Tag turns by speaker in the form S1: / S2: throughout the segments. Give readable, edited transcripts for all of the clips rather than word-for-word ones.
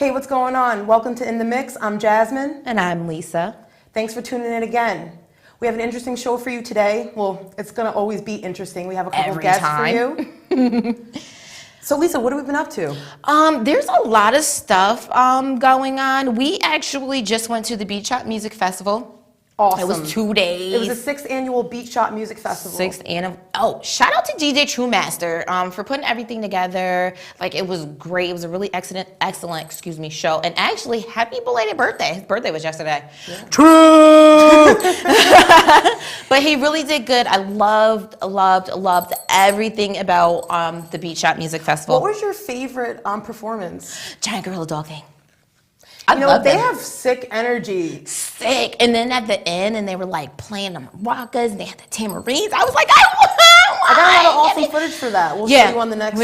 S1: Hey, what's going on? Welcome to In the Mix. I'm Jasmine.
S2: And I'm Lisa.
S1: Thanks for tuning in again. We have an interesting show for you today. Well, it's going to always be interesting. We have a couple guests for you. So, Lisa, what have we been up to?
S2: There's a lot of stuff going on. We actually just went to the Beat Shop Music Festival.
S1: Awesome.
S2: It was 2 days.
S1: It was the 6th annual Beat Shop Music Festival.
S2: Shout out to DJ Truemaster for putting everything together. Like, it was great. It was a really excellent show. And actually, happy belated birthday. His birthday was yesterday. Yeah. True. But he really did good. I loved everything about the Beat Shop Music Festival.
S1: What was your favorite performance?
S2: Giant Gorilla Dog thing.
S1: They have sick energy.
S2: Sick. And then at the end, and they were like playing the maracas, and they had the tamarines. I was like,
S1: I got a lot of awesome footage for that. We'll show you on the next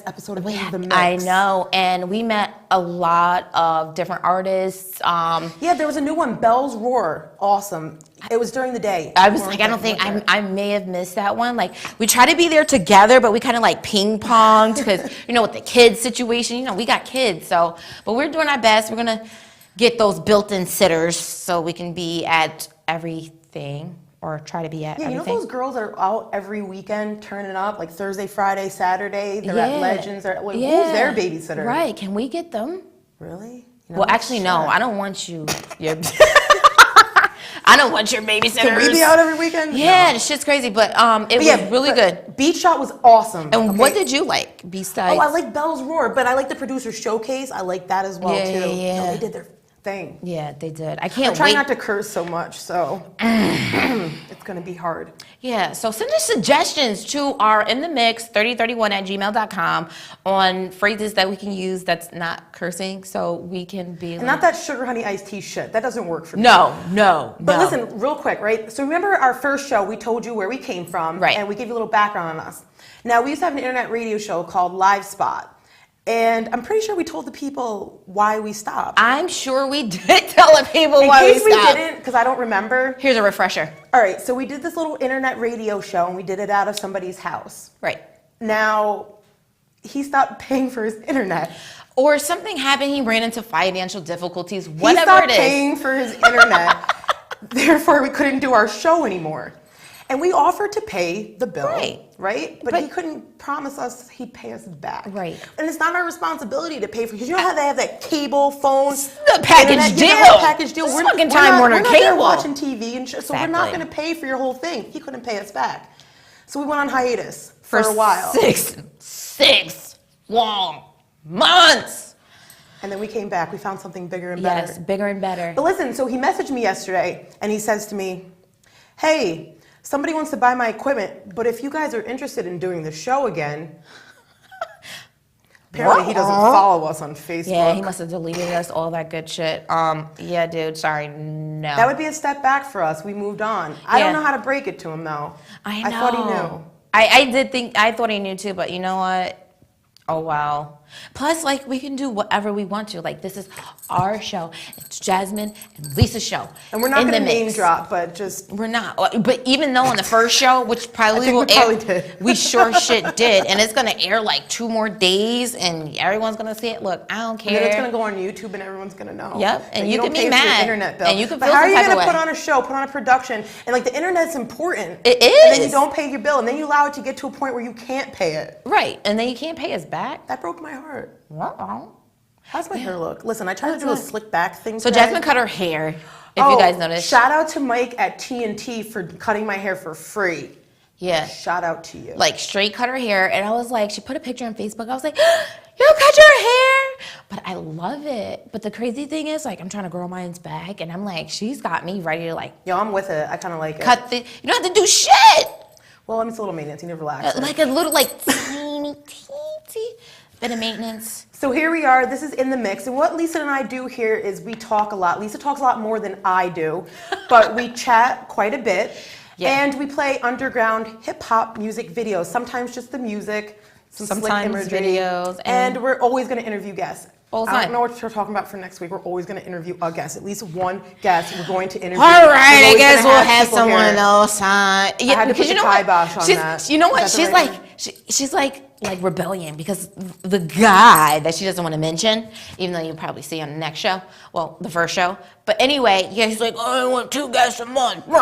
S1: episode of In the Mix.
S2: I know. And we met a lot of different artists.
S1: There was a new one, Bell's Roar. Awesome. It was during the day.
S2: I was like, I may have missed that one. Like, we try to be there together, but we kind of like ping ponged because, with the kids situation, we got kids. So, but we're doing our best. We're going to get those built-in sitters so we can be at everything or try to be at everything.
S1: Those girls that are out every weekend turning up, like Thursday, Friday, Saturday, they're at Legends. Who's their babysitter?
S2: Right. Can we get them?
S1: Really?
S2: Well, actually, no. I don't want you. I don't want your babysitters.
S1: Can we be out every weekend?
S2: Yeah, the shit's crazy, but it was really good.
S1: Beat Shop was awesome.
S2: And what did you like besides?
S1: Oh, I like Bell's Roar, but I like the producer showcase. I like that as well too.
S2: Yeah.
S1: They did their thing.
S2: Yeah, they did. I can't wait.
S1: I try not to curse so much, so it's gonna be hard.
S2: Yeah, so send us suggestions to our inthemix3031@gmail.com on phrases that we can use that's not cursing, so we can be.
S1: And not that sugar honey iced tea shit. That doesn't work for me.
S2: No.
S1: But listen, real quick, right? So remember our first show? We told you where we came from,
S2: right?
S1: And we gave you a little background on us. Now we used to have an internet radio show called Live Spot. And I'm pretty sure we told the people why we stopped.
S2: I'm sure we did tell the people why we stopped.
S1: In case we didn't, because I don't remember.
S2: Here's a refresher.
S1: All right, so we did this little internet radio show, and we did it out of somebody's house.
S2: Right.
S1: Now, he stopped paying for his internet.
S2: Or something happened, he ran into financial difficulties, whatever it is.
S1: He stopped paying for his internet. Therefore, we couldn't do our show anymore. And we offered to pay the bill, right? But he couldn't promise us he'd pay us back.
S2: Right.
S1: And it's not our responsibility to pay for, because you know how they have that cable, phone,
S2: the package deal.
S1: We're
S2: fucking Time Warner
S1: Cable. We're not there watching TV and shit, so we're not going to pay for your whole thing. He couldn't pay us back. So we went on hiatus for a while.
S2: Six long months.
S1: And then we came back. We found something bigger and better.
S2: Yes, bigger and better.
S1: But listen, so he messaged me yesterday, and he says to me, hey, somebody wants to buy my equipment, but if you guys are interested in doing the show again, apparently he doesn't follow us on Facebook.
S2: Yeah, he must have deleted us, all that good shit. Yeah, dude, sorry, no.
S1: That would be a step back for us. We moved on. I don't know how to break it to him, though.
S2: I know.
S1: I thought he knew.
S2: I thought he knew too, but you know what? Oh, wow. Plus, like, we can do whatever we want to. Like, this is our show. It's Jasmine and Lisa's show.
S1: And we're not going to name drop, but just...
S2: We're not. But even though on the first show, which probably
S1: did.
S2: We sure shit did. And it's going to air like 2 more days, and everyone's going to see it. Look, I don't care.
S1: And then it's going to go on YouTube, and everyone's going to know.
S2: Yep. And you can be mad.
S1: Internet bill.
S2: And you can
S1: but
S2: feel
S1: how are you
S2: going
S1: to put on a show, put on a production, and like the internet's important.
S2: It is.
S1: And then you don't pay your bill, and then you allow it to get to a point where you can't pay it.
S2: Right. And then you can't pay us back.
S1: That broke my heart.
S2: Uh-oh.
S1: How's my hair look? Listen, I tried to do a slick back thing
S2: So
S1: today.
S2: Jasmine cut her hair, if you guys noticed.
S1: Shout out to Mike at TNT for cutting my hair for free.
S2: Yeah.
S1: Shout out to you.
S2: Like, straight cut her hair, and I was like, she put a picture on Facebook. I was like, you cut your hair? But I love it. But the crazy thing is, like, I'm trying to grow mine's back, and I'm like, she's got me ready to, like...
S1: Yo, I'm with it. I kind of like it.
S2: You don't have to do shit!
S1: Well, I mean, it's a little maintenance. You never relax.
S2: Like a little, like, teeny bit of maintenance.
S1: So here we are. This is In the Mix. And what Lisa and I do here is we talk a lot. Lisa talks a lot more than I do, but we chat quite a bit. Yeah. And we play underground hip-hop music videos, sometimes just the music, sometimes slick imagery.
S2: Videos.
S1: And we're always going to interview guests.
S2: All
S1: I don't know what we're talking about for next week. We're always going to interview a guest, at least one guest. We're going to interview.
S2: All right, I guess we'll have someone else on.
S1: Yeah, I had to put the kibosh on that.
S2: You know what? She's like, like rebellion because the guy that she doesn't want to mention, even though you'll probably see on the next show, well, the first show. But anyway, yeah, he's like, oh, I want 2 guests a month.
S1: I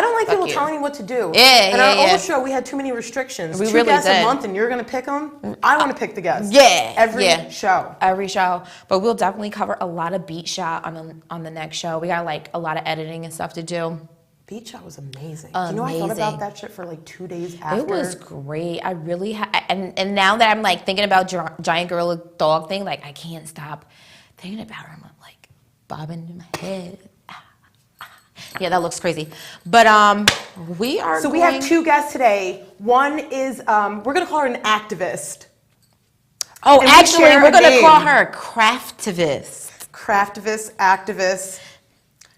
S1: don't like
S2: Fuck
S1: people
S2: you.
S1: telling me what to do.
S2: Yeah,
S1: In
S2: yeah,
S1: our
S2: yeah.
S1: old show, we had too many restrictions.
S2: We
S1: 2
S2: really
S1: guests
S2: did.
S1: a month, and you're gonna pick them. I want to pick the guests.
S2: Yeah,
S1: Every
S2: yeah.
S1: show.
S2: Every show. But we'll definitely cover a lot of beat shot on the next show. We got like a lot of editing and stuff to do.
S1: Beach Shot was amazing. You know, I thought
S2: Amazing.
S1: about that shit for like 2 days after.
S2: It was great. I really and now that I'm like thinking about giant gorilla dog thing, like I can't stop thinking about her. I'm like bobbing in my head. Yeah, that looks crazy. But we are.
S1: So we have 2 guests today. One is we're gonna call her an activist.
S2: Oh,
S1: and we
S2: actually,
S1: share
S2: we're
S1: a
S2: gonna
S1: name.
S2: call her a craftivist.
S1: Craftivist, activist.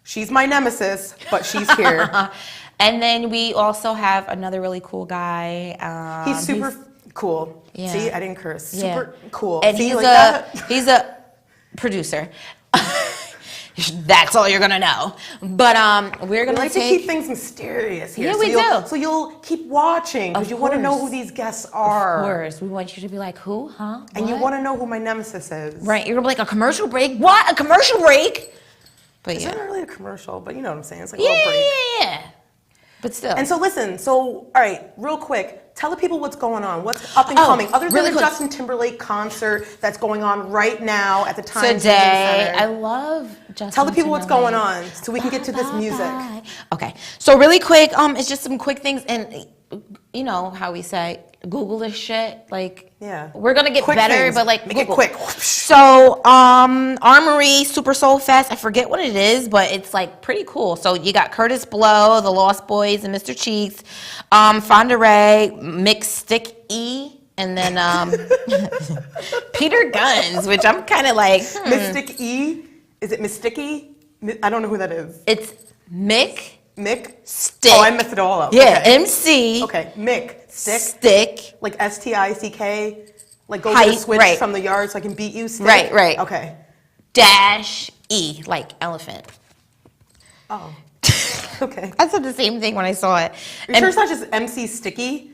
S1: She's my nemesis, but she's here.
S2: And then we also have another really cool guy.
S1: He's super cool.
S2: Yeah.
S1: See, I didn't curse.
S2: Yeah.
S1: Super cool.
S2: And
S1: See,
S2: he's
S1: like
S2: a
S1: that?
S2: he's a producer. That's all you're gonna know. But we're
S1: We
S2: gonna
S1: like to
S2: take.
S1: keep things mysterious here.
S2: Yeah,
S1: so
S2: we
S1: you'll,
S2: do.
S1: So you'll keep watching because
S2: Of
S1: you want to know
S2: course.
S1: who these guests are.
S2: Of course, we want you to be like, who, huh?
S1: And you
S2: What?
S1: want to know who my nemesis is.
S2: Right, you're gonna be like, a commercial break? What? A commercial break? But
S1: It's
S2: yeah.
S1: not really a commercial, but you know what I'm saying. It's like a
S2: Yeah,
S1: little break.
S2: yeah. But still.
S1: And so listen, all right, real quick, tell the people what's going on. What's up and coming? Other than
S2: really
S1: the
S2: quick.
S1: Justin Timberlake concert that's going on right now at the Times Union
S2: Today,
S1: Center.
S2: I love Justin
S1: Tell the people what's going
S2: Timberlake.
S1: on so we can get to this music.
S2: Bye. Okay, so really quick, it's just some quick things, and you know how we say, Google this shit. Like,
S1: Yeah.
S2: we're gonna get
S1: Quick
S2: better,
S1: things.
S2: but like,
S1: Make it
S2: Google.
S1: quick.
S2: So, Armory Super Soul Fest. I forget what it is, but it's like pretty cool. So you got Curtis Blow, the Lost Boys, and Mr. Cheeks, Fonda Ray, Mick Stick E, and then Peter Guns, which I'm kind of like,
S1: Mystic E? Is it Mysticky? I don't know who that is.
S2: it's Mick
S1: Mick?
S2: Stick.
S1: Oh, I messed it all up.
S2: Yeah,
S1: Okay.
S2: MC.
S1: Okay, Mick. Stick.
S2: Stick.
S1: Like STICK. Like go
S2: Height,
S1: to the switch
S2: right.
S1: from the yard so I can beat you. Stick.
S2: Right, right.
S1: Okay.
S2: Dash E, like elephant.
S1: Oh. Okay.
S2: I said the same thing when I saw it.
S1: You sure it's not just MC Sticky?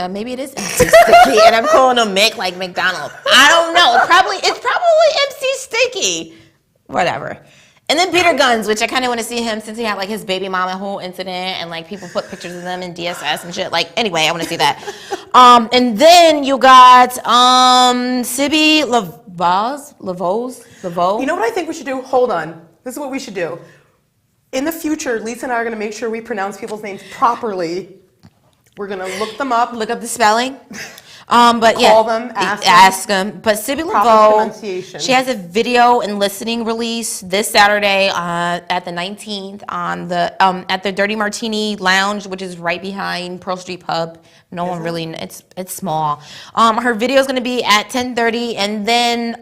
S2: Maybe it is MC Sticky, and I'm calling him Mick like McDonald. I don't know. It's probably MC Sticky. Whatever. And then Peter Guns, which I kind of want to see him since he had like his baby mama whole incident, and like people put pictures of them in DSS and shit. Like anyway, I want to see that. And then you got Sibby Lavo.
S1: You know what I think we should do? Hold on. This is what we should do. In the future, Lisa and I are going to make sure we pronounce people's names properly. We're going to look them up.
S2: Look up the spelling. But yeah,
S1: Call them, ask them.
S2: But Sibby
S1: Proper
S2: Laveau,
S1: pronunciation.
S2: she has a video and listening release this Saturday at the 19th on the at the Dirty Martini Lounge, which is right behind Pearl Street Pub. No one really, it's small. Her video is going to be at 10:30, and then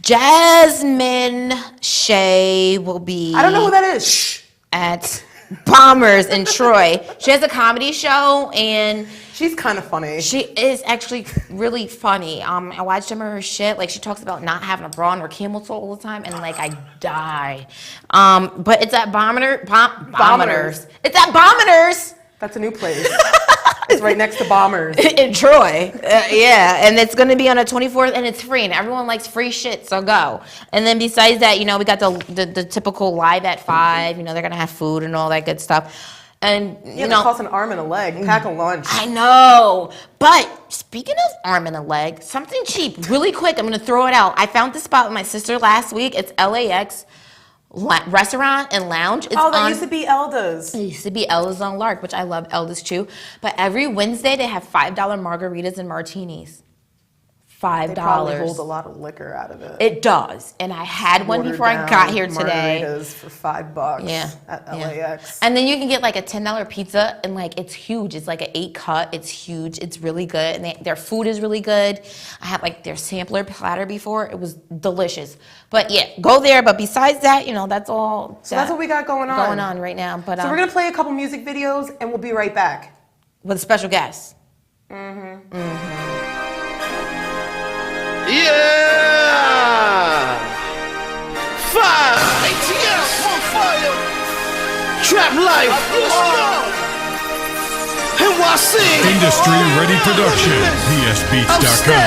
S2: Jasmine Shea will be.
S1: I don't know who that is. Shh.
S2: At Bombers in Troy. She has a comedy show, and
S1: She's kind of funny.
S2: she is actually really funny. I watched some of her shit. Like, she talks about not having a bra on her camel toe all the time, and like I die. But it's at Bombers. It's at Bombers
S1: That's a new place. It's right next to Bombers.
S2: in Troy. Yeah, and it's gonna be on the 24th, and it's free, and everyone likes free shit, so go. And then besides that, you know, we got the typical live at 5. You know, they're gonna have food and all that good stuff. And
S1: Yeah,
S2: you
S1: that
S2: know,
S1: costs an arm and a leg. Pack a lunch.
S2: I know. But speaking of arm and a leg, something cheap, really quick, I'm going to throw it out. I found this spot with my sister last week. It's LAX Restaurant and Lounge. It's
S1: Oh, that
S2: on,
S1: used to be Elda's.
S2: it used to be Ella's on Lark, which I love Ella's too. But every Wednesday, they have $5 margaritas and martinis. $5.
S1: They probably hold a lot of liquor out of it.
S2: It does. And I had one
S1: Watered
S2: before I
S1: down
S2: got here today.
S1: Margaritas for $5
S2: Yeah.
S1: at
S2: yeah.
S1: LAX.
S2: And then you can get like a $10 pizza, and like it's huge. It's like an 8 cut. It's huge. It's really good. And their food is really good. I had like their sampler platter before. It was delicious. But yeah, go there. But besides that, you know, that's all.
S1: So that's what we got going on.
S2: right now. But
S1: So we're gonna play a couple music videos and we'll be right back.
S2: with a special guest.
S3: Yeah! Fire! ATS on fire! Trap life! And I sing.
S4: Industry Ready Production. PSBeats.com.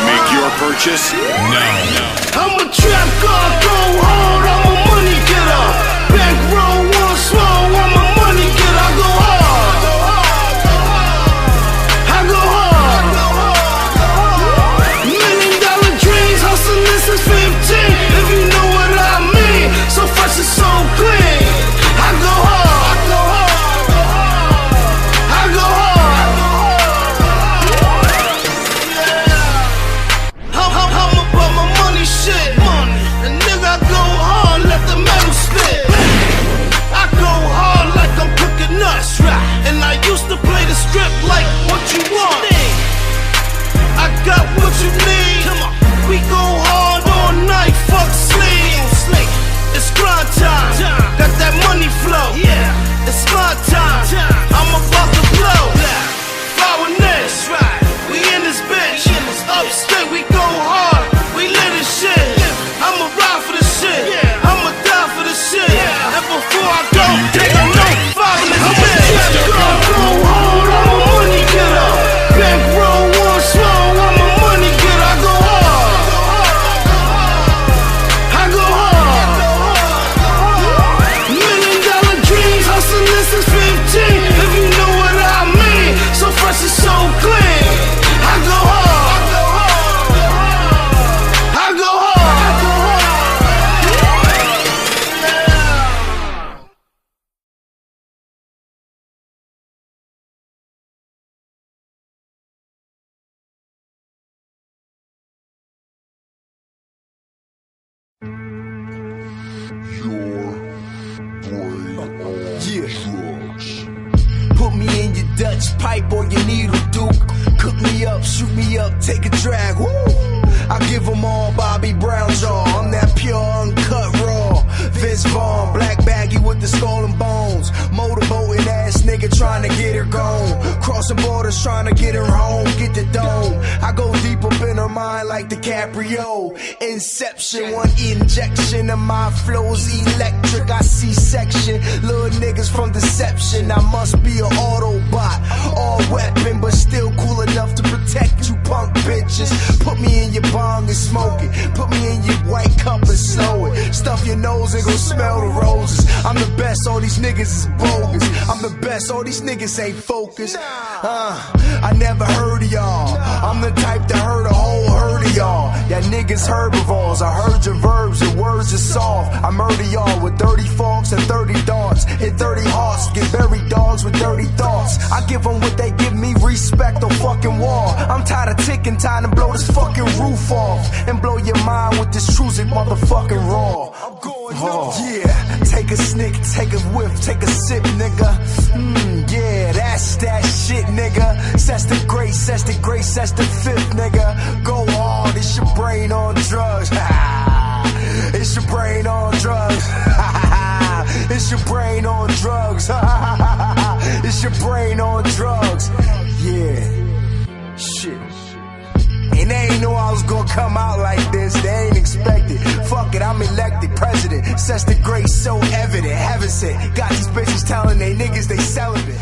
S4: Make your purchase now.
S3: I'm a trap god, go hard, I'm a money getter. Bankroll, one slow, I'm a money getter. I go hard. I go hard. $1 million dreams, hustling since 15. If you know what I mean, so fresh and so clean. I go hard. I go hard. Yeah. I'm about my money shit. And nigga, I go hard, let the metal spit. I go hard like I'm cooking nuts. And I used to play the strip like what you want. I got what you need. We go hard all night, fuck sleep. It's grind time, got that money flow. It's my time, I'm about to blow. Flower next, we in this bitch. Upstate, we go hard, we lit as shit. I'ma ride for the shit, I'ma die for the shit. And before I go, take a note, 5 in this bitch. Go hard, I'm a money getter. Bankroll, one slow, I'm a money getter. I go hard. I go hard. $1 million dreams, hustling since 15. If you know what I mean, so fresh and so clean. I go hard. I go hard.
S5: Put me in your Dutch pipe or your needle duke. Cook me up, shoot me up, take a drag. Woo! I give them all Bobby Brown jaw. I'm that pure, uncut, raw. Vince Vaughn, black baggy with the skull and bones. Motorboating ass nigga trying to get her gone. Crossing borders trying to get her home, get the dome. I go deep up in her mind like DiCaprio. Inception, one injection of my flows electric. I see section, little niggas from deception. I must be an Autobot, all weapon, but still cool enough to protect you punk bitches. Put me in your bong and smoke it. Put me in your white cup and slow it. Stuff your nose and go smell the roses. I'm the best, all these niggas is bogus. I'm the best, all these niggas ain't focused. I never heard of y'all. I'm the type that heard a whole herd of y'all. That niggas herbivores. I heard your verbs, your words are soft. I murder y'all with dirty forks and 30 darts. Hit 30 hearts, get buried dogs with dirty thoughts. I give them what they give me, respect on fucking wall. I'm tired of ticking time to blow this fucking roof off. And blow your mind with this truth motherfucking raw. I'm going off. Yeah, take a snick, take a whiff, take a sip, nigga. Yeah, that's that shit, nigga. That's the grace, that's the grace, that's the fifth, nigga. Go hard, it's your brain on drugs. It's your brain on drugs. It's your brain on drugs. It's your brain on drugs. Yeah, shit. And they ain't know I was gonna come out like this. They ain't expected. Fuck it, I'm elected president. Sets the grace so evident. Heaven said, got these bitches telling they niggas they celibate.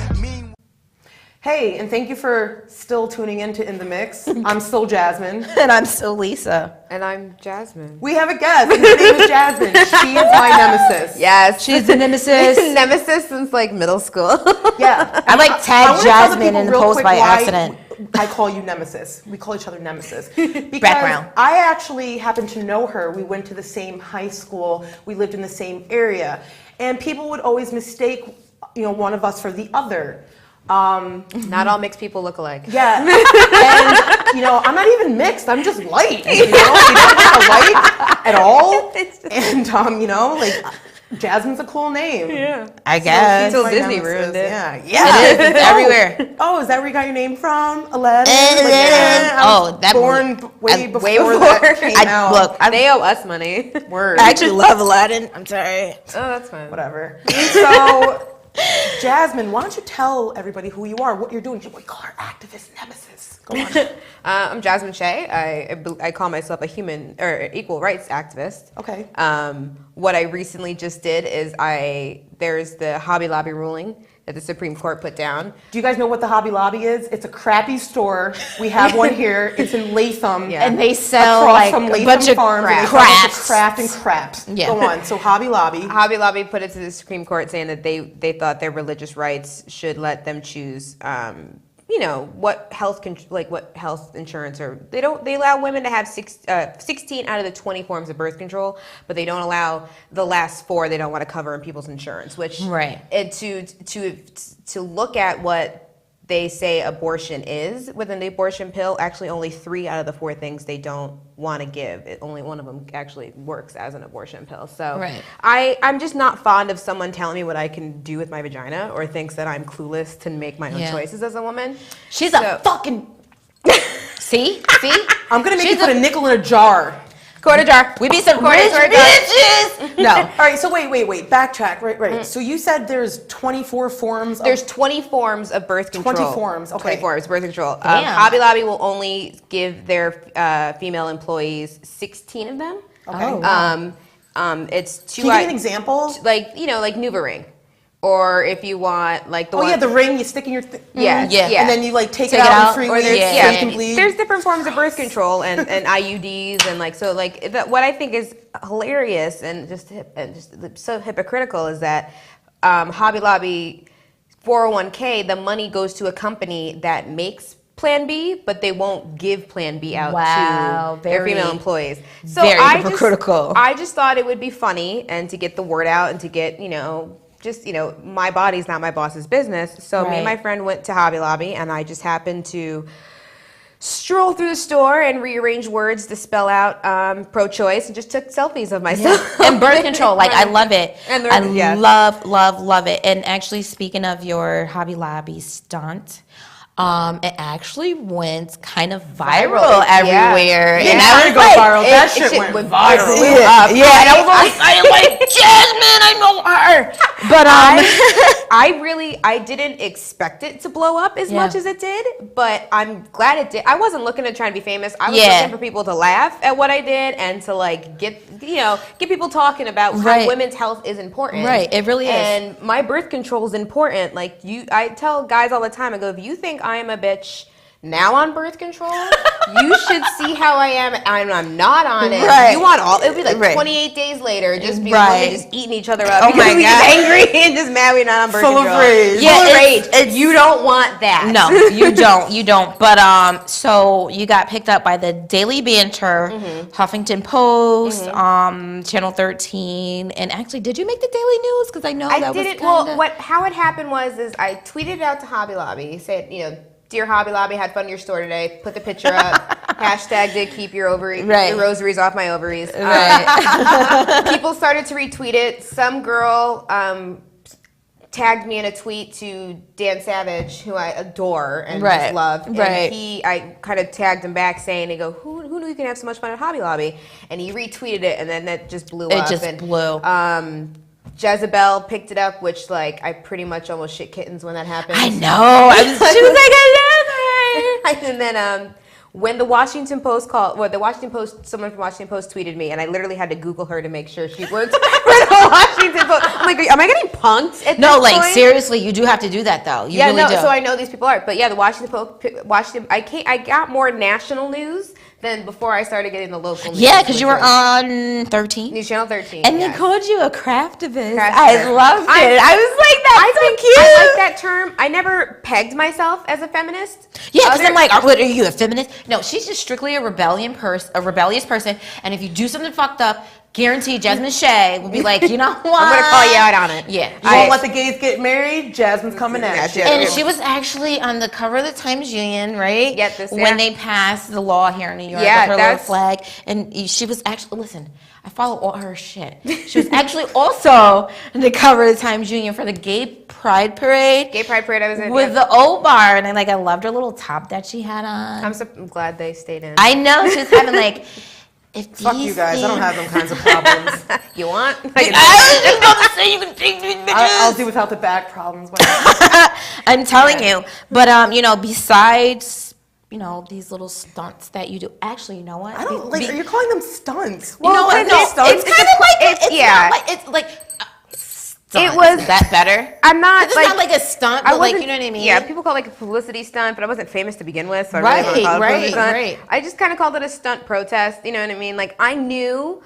S1: Hey, and thank you for still tuning into In the Mix. I'm still Jasmine.
S2: And I'm still Lisa.
S6: And I'm Jasmine.
S1: We have a guest, and her name is Jasmine. She is my nemesis.
S6: Yes.
S2: She's the nemesis.
S6: Nemesis since like middle school.
S1: Yeah.
S2: I like
S1: I
S2: tag
S1: wanna tell the
S2: Jasmine
S1: people
S2: in the
S1: real
S2: post
S1: quick
S2: by
S1: why
S2: accident.
S1: I call you Nemesis. We call each other Nemesis. Because
S2: Background.
S1: I actually happen to know her. We went to the same high school. We lived in the same area. And people would always mistake, one of us for the other.
S6: Not all mixed people look alike.
S1: Yeah. And, I'm not even mixed. I'm just light. You don't have light at all. And, Jasmine's a cool name.
S6: Yeah.
S2: I guess.
S6: Until
S1: My
S6: Disney
S1: nemesis.
S6: ruined it.
S1: Yeah.
S2: It is. It's everywhere.
S1: Oh, is that where you got your name from? Aladdin?
S2: That
S1: born way before
S6: before.
S1: that came out.
S2: Look,
S6: They owe us money.
S1: Word.
S2: I actually love Aladdin. I'm sorry.
S6: Oh, that's fine.
S1: Whatever. So, Jasmine, why don't you tell everybody who you are, what you're doing? We call her activist nemesis. Go on.
S6: I'm Jasmine Shea. I call myself a human or equal rights activist.
S1: Okay.
S6: What I recently just did is there's the Hobby Lobby ruling that the Supreme Court put down.
S1: Do you guys know what the Hobby Lobby is? It's a crappy store. We have one here. It's in Latham.
S6: Yeah.
S2: And they sell
S1: across
S2: like
S1: from
S2: a
S1: Latham
S2: bunch of
S1: Farms, and they sell
S2: crafts.
S1: craft and craps.
S2: Yeah.
S1: Go on. So Hobby Lobby.
S6: Hobby Lobby put it to the Supreme Court saying that they thought their religious rights should let them choose, what health insurance, or they allow women to have 16 out of the 20 forms of birth control, but they don't allow the last 4 they don't want to cover in people's insurance. Which to look at what they say abortion is within the abortion pill, actually only 3 out of the 4 things they don't want to give. Only one of them actually works as an abortion pill. So I'm just not fond of someone telling me what I can do with my vagina or thinks that I'm clueless to make my own choices as a woman.
S2: She's a fucking... See?
S1: I'm going to make you put a nickel in a jar.
S6: Quarter jar.
S2: We be some rich bitches.
S1: No. All right, so wait. Backtrack. Right. So you said there's 24 forms of...
S6: There's 20 forms of birth control.
S1: 20 forms, okay.
S6: 20 forms of birth control.
S2: Damn.
S6: Hobby Lobby will only give their female employees 16 of them.
S1: Okay.
S2: Oh, wow.
S6: It's 2...
S1: Can you give me an example?
S6: Like NuvaRing. Or if you want, like the
S1: the ring you stick in your...
S6: Yeah.
S1: And then you like take it out in 3
S6: or
S1: weeks
S6: there's,
S1: so you can bleed.
S6: There's different forms of birth control and IUDs and what I think is hilarious and just so hypocritical is that Hobby Lobby 401k, the money goes to a company that makes Plan B, but they won't give Plan B out to their female employees. So
S2: very hypocritical.
S6: I just thought it would be funny and to get the word out and to get, my body's not my boss's business. So me and my friend went to Hobby Lobby, and I just happened to stroll through the store and rearrange words to spell out pro-choice and just took selfies of myself.
S2: And birth control, I love it.
S6: And
S2: I love it. And actually, speaking of your Hobby Lobby stunt, it actually went kind of viral everywhere.
S1: Yeah.
S2: And I was
S1: go
S2: like,
S1: viral. That shit went viral.
S2: Yeah, and I was all excited, like, Jasmine, I know her. But
S6: I didn't expect it to blow up as much as it did, but I'm glad it did. I wasn't looking to try to be famous. I was looking for people to laugh at what I did and to get people talking about how women's health is important.
S2: Right, it really is.
S6: And my birth control is important. I tell guys all the time, I go, if you think I am a bitch now on birth control, you should see how I am. I'm not on it.
S2: Right.
S6: You want all? It'll be like 28 days later, just be women just eating each other up.
S2: Oh my
S6: we
S2: God.
S6: get angry and just mad we're not on birth
S1: Full
S6: control.
S1: of rage.
S2: Yeah,
S6: Full of
S2: it's-
S6: rage. You don't want that.
S2: No, you don't. But so you got picked up by the Daily Banter, Huffington Post, Channel 13, and actually, did you make the Daily News? Because I know
S6: I
S2: that
S6: didn't.
S2: was kinda...
S6: How it happened was I tweeted out to Hobby Lobby, said, dear Hobby Lobby, had fun in your store today. Put the picture up. Hashtagged it. Keep your your rosaries off my ovaries. People started to retweet it. Some girl tagged me in a tweet to Dan Savage, who I adore and just love. And I kind of tagged him back saying, they go, who knew you can have so much fun at Hobby Lobby? And he retweeted it, and then that just blew up.
S2: It just blew.
S6: Jezebel picked it up, which I pretty much almost shit kittens when that happened.
S2: I know. She was like, I love her.
S6: And then when the Washington Post someone from Washington Post tweeted me, and I literally had to Google her to make sure she worked for the Washington Post. I'm like, am I getting punked at this point?
S2: Seriously, you do have to do that though. You really do.
S6: So I know these people are. But yeah, the Washington Post, I got more national news than before I started getting the local news.
S2: Yeah, because you were on 13.
S6: News Channel 13.
S2: And they called you a craftivist.
S6: Craftivist.
S2: I loved it. I was like, that's so cute.
S6: I like that term. I never pegged myself as a feminist.
S2: Yeah, because I'm like, what, are you a feminist? No, she's just strictly a rebellious person. And if you do something fucked up, guaranteed Jasmine Shea will be like, you know what?
S6: I'm gonna call you out on it.
S2: Yeah.
S1: You won't let the gays get married? Jasmine's coming at you.
S2: And she was actually on the cover of the Times Union, right? When they passed the law here in New York with her little flag. And she was actually, listen, I follow all her shit. She was actually also on the cover of the Times Union for the Gay Pride Parade.
S6: Gay Pride Parade, I was in.
S2: With the old bar, and I loved her little top that she had on.
S6: I'm glad they stayed in.
S2: I know, she was having
S1: Fuck you guys, I don't have them kinds of problems.
S6: You want?
S2: I was just about to say you can take these bitches.
S1: I'll do without the back problems.
S2: I'm telling you. But, besides, these little stunts that you do. Actually, you know what?
S1: I don't you're calling them stunts.
S2: You know what? No,
S1: stunts?
S2: it's kind of like, stunt.
S6: It was-
S2: Is that better?
S6: I'm not
S2: It's
S6: like
S2: not like a stunt, but like, you know what I mean?
S6: Yeah, people call it like a publicity stunt, but I wasn't famous to begin with, so I really don't call it a publicity stunt.
S2: Right.
S6: I just kind of called it a stunt protest. You know what I mean? Like I knew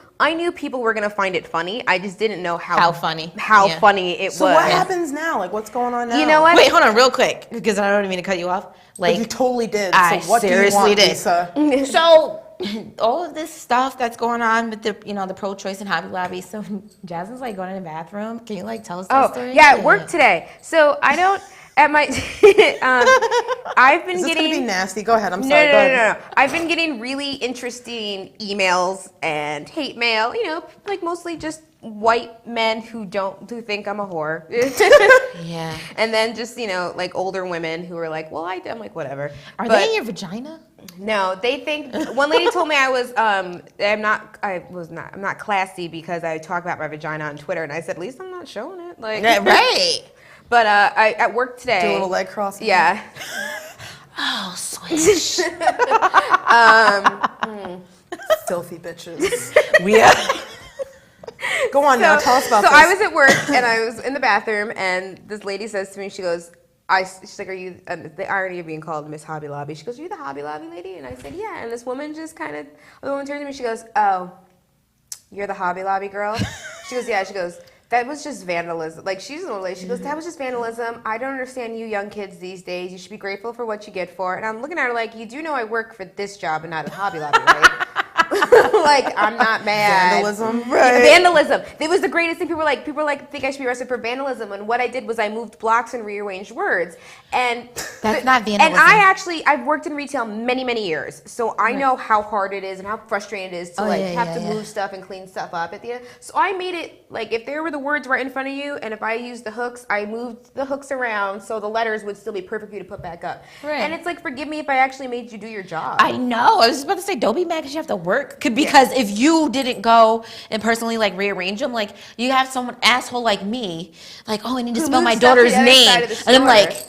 S6: people were gonna find it funny. I just didn't know how
S2: funny.
S6: How
S2: Yeah.
S6: funny it
S1: So
S6: was.
S1: what happens now? Like, what's going on now?
S6: You know what?
S2: Wait, hold on, real quick, because I don't even mean to cut you off.
S1: Like,
S2: Like,
S1: you totally did.
S2: I
S1: So what do you
S2: seriously
S1: want,
S2: did.
S1: Lisa?
S2: So all of this stuff that's going on with the the pro-choice and Hobby Lobby. So Jasmine's like going in the bathroom. Can you like tell us that story?
S6: Yeah, it worked today. So I don't at my I've been
S1: Is this
S6: getting
S1: gonna be nasty? Go ahead. I'm
S6: No,
S1: sorry. Go ahead.
S6: no. I've been getting really interesting emails and hate mail, like mostly just white men who think I'm a whore.
S2: Yeah.
S6: And then just, like older women who are like, well, I'm like, whatever.
S2: Are
S6: But
S2: they in your vagina?
S6: No, they think one lady told me I was I'm not classy because I talk about my vagina on Twitter, and I said, at least I'm not showing it. Like
S2: Yeah, right.
S6: But I at work today.
S1: Do a little leg cross.
S6: Yeah.
S2: Oh, swish.
S1: Filthy bitches.
S2: We are.
S1: Go on now. Tell us about
S6: So
S1: this.
S6: I was at work and I was in the bathroom, and this lady says to me, she goes, she's like, are you, the irony of being called Miss Hobby Lobby. She goes, are you the Hobby Lobby lady? And I said, yeah. And this woman just the woman turns to me, she goes, oh, you're the Hobby Lobby girl? She goes, yeah. She goes, that was just vandalism. Like, she's an old lady. She goes, that was just vandalism. I don't understand you young kids these days. You should be grateful for what you get for. And I'm looking at her like, you do know I work for this job and not at Hobby Lobby, right? Like, I'm not mad.
S1: Vandalism.
S6: Yeah, vandalism. It was the greatest thing. People were like, think I should be arrested for vandalism. And what I did was I moved blocks and rearranged words. And
S2: That's not vandalism.
S6: And I've worked in retail many, many years, so I know how hard it is and how frustrating it is to have to move stuff and clean stuff up at the end. So I made it like if there were the words right in front of you, and if I used the hooks, I moved the hooks around so the letters would still be perfect for you to put back up.
S2: Right.
S6: And it's like, forgive me if I actually made you do your job.
S2: I know. I was just about to say, don't be mad because you have to work. Because if you didn't go and personally like rearrange them, like you have someone asshole like me, like, oh, I need to
S6: Who
S2: spell my
S6: moved stuff to
S2: daughter's
S6: the other
S2: name,
S6: side of the
S2: and I'm
S6: store.
S2: like,